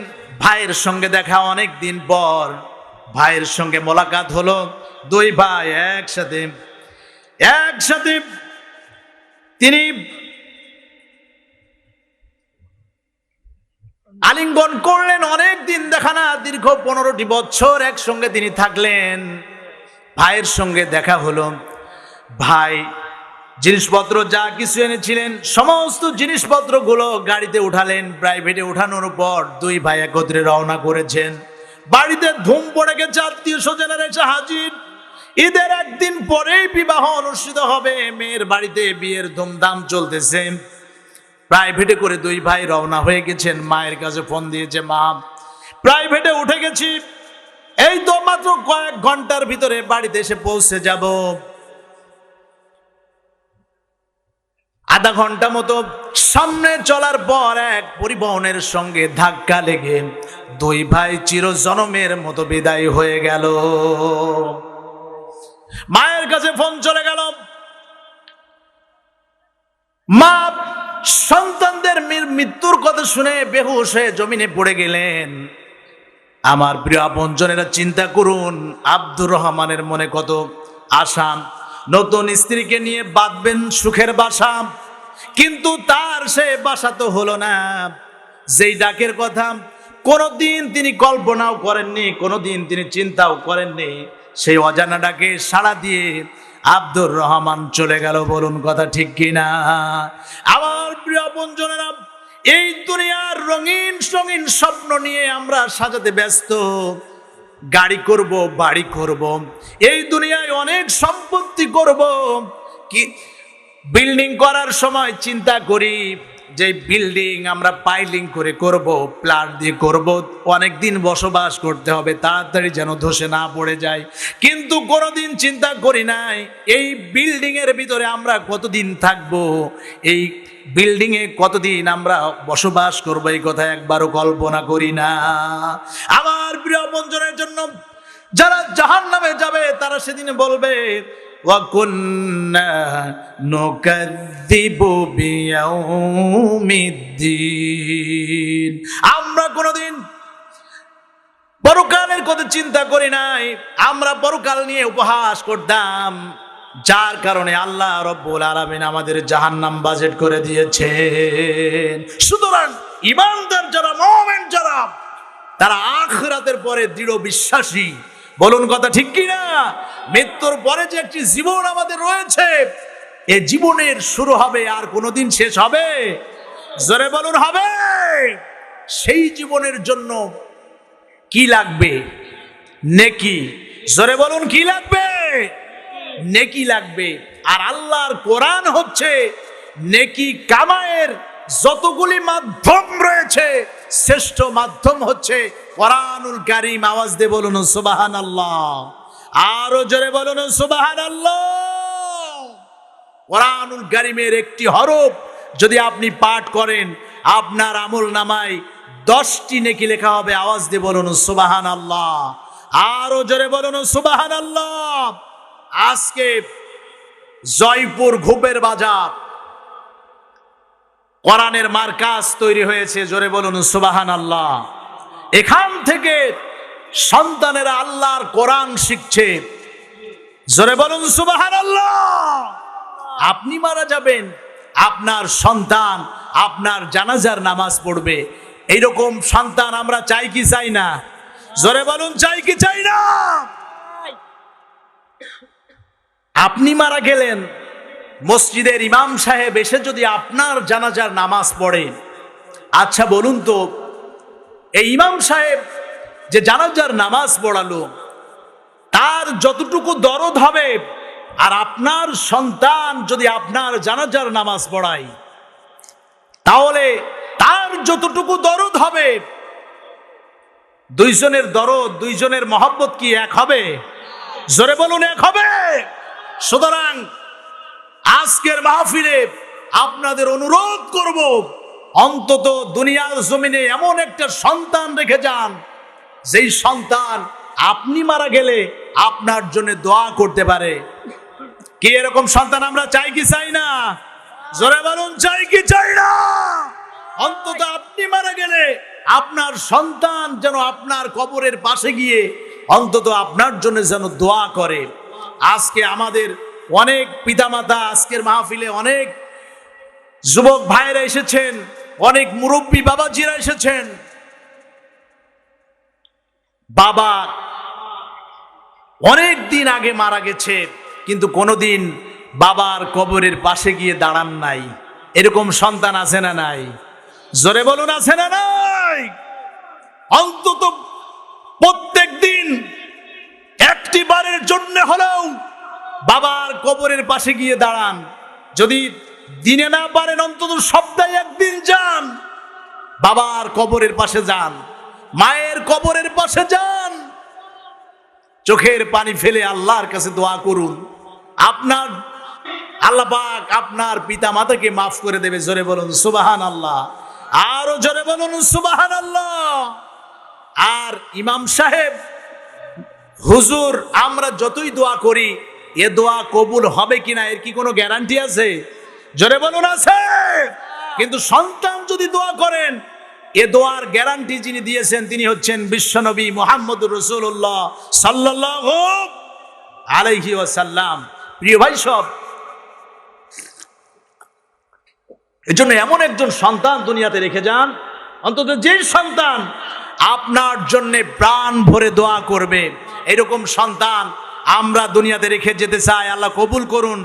ভাইয়ের সঙ্গে দেখা অনেক দিন পর ভাইয়ের সঙ্গে মোলাকাত হলো। দুই ভাই একসাথে তিনি আলিঙ্গন করলেন। অনেক দিন দেখা না, দীর্ঘ 15টি বছর একসঙ্গে তিনি থাকলেন। ভাইয়ের সঙ্গে দেখা হলো। ভাই জিনিসপত্র যা কিছু এনেছিলেন সমস্ত জিনিসপত্রগুলো গাড়িতে উঠালেন। প্রাইভেটে উঠানোর পর দুই ভাই একত্রে রওনা করেছেন। বাড়িতে ধুম পড়ে গেছে, আত্মীয় স্বজনেরা এসে হাজির। ঈদের একদিন পরেই বিবাহ অনুষ্ঠিত হবে, মেয়ের বাড়িতে বিয়ের ধুমধাম চলতেছে। প্রাইভেটে করে দুই ভাই রওনা হয়ে গেছেন। মায়ের কাছে ফোন দিয়েছে, মা প্রাইভেটে উঠে গেছি, এই তো মাত্র কয়েক ঘন্টার ভিতরে বাড়িতে এসে পৌঁছে যাব। আধা ঘন্টা মতো সামনে চলার পর এক পরিবহনের সঙ্গে ধাক্কা লেগে দুই ভাই চিরজনমের মতো বিদায় হয়ে গেল। মায়ের কাছে ফোন চলে গেল। মা সন্তানদের মৃত্যুর কথা শুনে বেহুশ হয়ে জমিনে পড়ে গেলেন। আমার প্রিয় আপনজনেরা, চিন্তা করুন, আব্দুর রহমানের মনে কত আশা, নতুন স্ত্রীকে নিয়ে বাঁধবেন সুখের বাসা, কিন্তু তার সে বাসা তো হলো না। যেই ডাকের কথা কোনোদিন তিনি কল্পনাও করেননি, কোনোদিন তিনি চিন্তাও করেননি, সেই অজানা ডাকে সাড়া দিয়ে আব্দুর রহমান চলে গেল। বলুন কথা ঠিক কিনা? আমার প্রিয় আপনজনেরা, এই দুনিয়ার রঙিন রঙিন স্বপ্ন নিয়ে আমরা সাজাতে ব্যস্ত। গাড়ি করব, বাড়ি করব, এই দুনিয়ায় অনেক সম্পত্তি করব। কি বিল্ডিং করার সময় চিন্তা করি যে বিল্ডিং আমরা পাইলিং করে করব, প্লাট দিয়ে করব, অনেক দিন বসবাস করতে হবে, তাড়াতাড়ি যেন ধসে না পড়ে যায়। কিন্তু কোনোদিন চিন্তা করি নাই এই বিল্ডিং এর ভিতরে আমরা কতদিন থাকব, এই বিল্ডিং এ কতদিন আমরা বসবাস করব, এই কথা একবারও কল্পনা করি না। আমার প্রিয় বন্ধুদের জন্য যারা জাহান্নামে যাবে তারা সেদিন বলবে, وَكُنَّا نُكَذِّبُ بِيَوْمِ الدِّينِ। আমরা কোনোদিন পরকালের কথা চিন্তা করি নাই, আমরা পরকাল নিয়ে উপহাস করতাম, যার কারণে আল্লাহ রব্বুল আলামিন আমাদের জাহান্নাম বাজেট করে দিয়েছেন। সুতরাং ঈমানদার যারা, মুমিন যারা, তারা আখিরাতের পরে দৃঢ় বিশ্বাসী। বলুন কথা ঠিক কিনা? মৃত্যুর পরে যে একটি জীবন আমাদের রয়েছে, এই জীবনের শুরু হবে আর কোনোদিন শেষ হবে? জোরে বলুন, হবে। সেই জীবনের জন্য কি লাগবে? নেকি। জোরে বলুন, কি লাগবে? নেকি লাগবে। আর আল্লাহর কোরআন হচ্ছে নেকি কামায়ের যতগুলি মাধ্যম রয়েছে, শ্রেষ্ঠ মাধ্যম হচ্ছে কোরআনুল কারীম। আওয়াজ দিয়ে বলুন সুবহানাল্লাহ, আরো জোরে বলুন সুবহানাল্লাহ। কোরআনুল কারীমের একটি হরফ যদি আপনি পাঠ করেন, আপনার আমল নামায় 10টি নেকি লেখা হবে। আওয়াজ দিয়ে বলুন সুবহানাল্লাহ, আরো জোরে বলুন সুবহানাল্লাহ। আজকে জয়পুর ঘুপের বাজার কোরআনের মার্কাজ তৈরি হয়েছে। জোরে বলুন সুবহানাল্লাহ। এখান থেকে সন্তানেরা আল্লাহর কোরআন শিখছে। জোরে বলুন সুবহানাল্লাহ। আপনি মারা যাবেন, আপনার সন্তান আপনার জানাজার নামাজ পড়বে। এইরকম সন্তান আমরা চাই কি চাই না? জোরে বলুন, চাই কি চাই না? আপনি মারা গেলেন, মসজিদের ইমাম সাহেব এসে যদি আপনার জানাজার নামাজ পড়ে, আচ্ছা বলুন তো, এই ইমাম সাহেব যে জানাজার নামাজ পড়ালো, তার যতটুকু দরদ হবে, আর আপনার সন্তান যদি আপনার জানাজার নামাজ পড়ায়, তাহলে তার যতটুকু দরদ হবে, দুইজনের দরদ, দুইজনের মহব্বত কি এক হবে? জোরে বলুন, এক হবে। সুতরাং আজকের মাহফিলে আপনাদের অনুরোধ করব, অন্তত দুনিয়ার জমিনে এমন একটা সন্তান রেখে যান, যেই সন্তান আপনি মারা গেলে আপনার জন্য দোয়া করতে পারে। কি এরকম সন্তান আমরা চাই কি চাই না? জোরে বলুন, চাই কি চাই না? অন্তত আপনি মারা গেলে আপনার সন্তান যেন আপনার কবরের পাশে গিয়ে অন্তত আপনার জন্য যেন দোয়া করে। আজকে আমাদের অনেক পিতামাতা, আজকের মাহফিলে অনেক যুবক ভাইরা এসেছেন, অনেক মুরব্বী বাবাজিরা এসেছেন। বাবা অনেক দিন আগে মারা গেছে, কিন্তু কোনোদিন বাবার কবরের পাশে গিয়ে দাঁড়ান নাই? এরকম সন্তান আছে না নাই? জোরে বলুন, আছে না নাই? অন্তত প্রত্যেক দিন একটি বারের জন্য হলেও বাবার কবরের পাশে গিয়ে দাঁড়ান। যদি দিনে না পারেন অন্তত সপ্তাহে একদিন যান, বাবার কবরের পাশে যান, মায়ের কবরের পাশে যান, চোখের পানি ফেলে আল্লাহর কাছে দোয়া করুন। আপনার আল্লাহ পাক আপনার পিতা মাতাকে মাফ করে দেবে। জোরে বলুন সুবহানাল্লাহ, আরো জোরে বলুন সুবহানাল্লাহ। আর ইমাম সাহেব, হুজুর, আমরা যতই দোয়া করি এ দোয়া কবুল হবে কিনা এর কি কোনো গ্যারান্টি আছে? জোরে বলুন আছে। কিন্তু সন্তান যদি দোয়া করেন, এ দোয়ার গ্যারান্টি যিনি দিয়েছেন তিনি হচ্ছেন বিশ্বনবী মুহাম্মদুর রাসূলুল্লাহ সাল্লাল্লাহু আলাইহি ওয়াসাল্লাম। প্রিয় ভাই সব, এজন্য এমন একজন সন্তান দুনিয়াতে রেখে যান, অন্তত যে সন্তান আপনার জন্য প্রাণ ভরে দোয়া করবে, এরকম সন্তান আমরা দুনিয়াতে রেখে যেতে চাই। আল্লাহ কবুল করুন।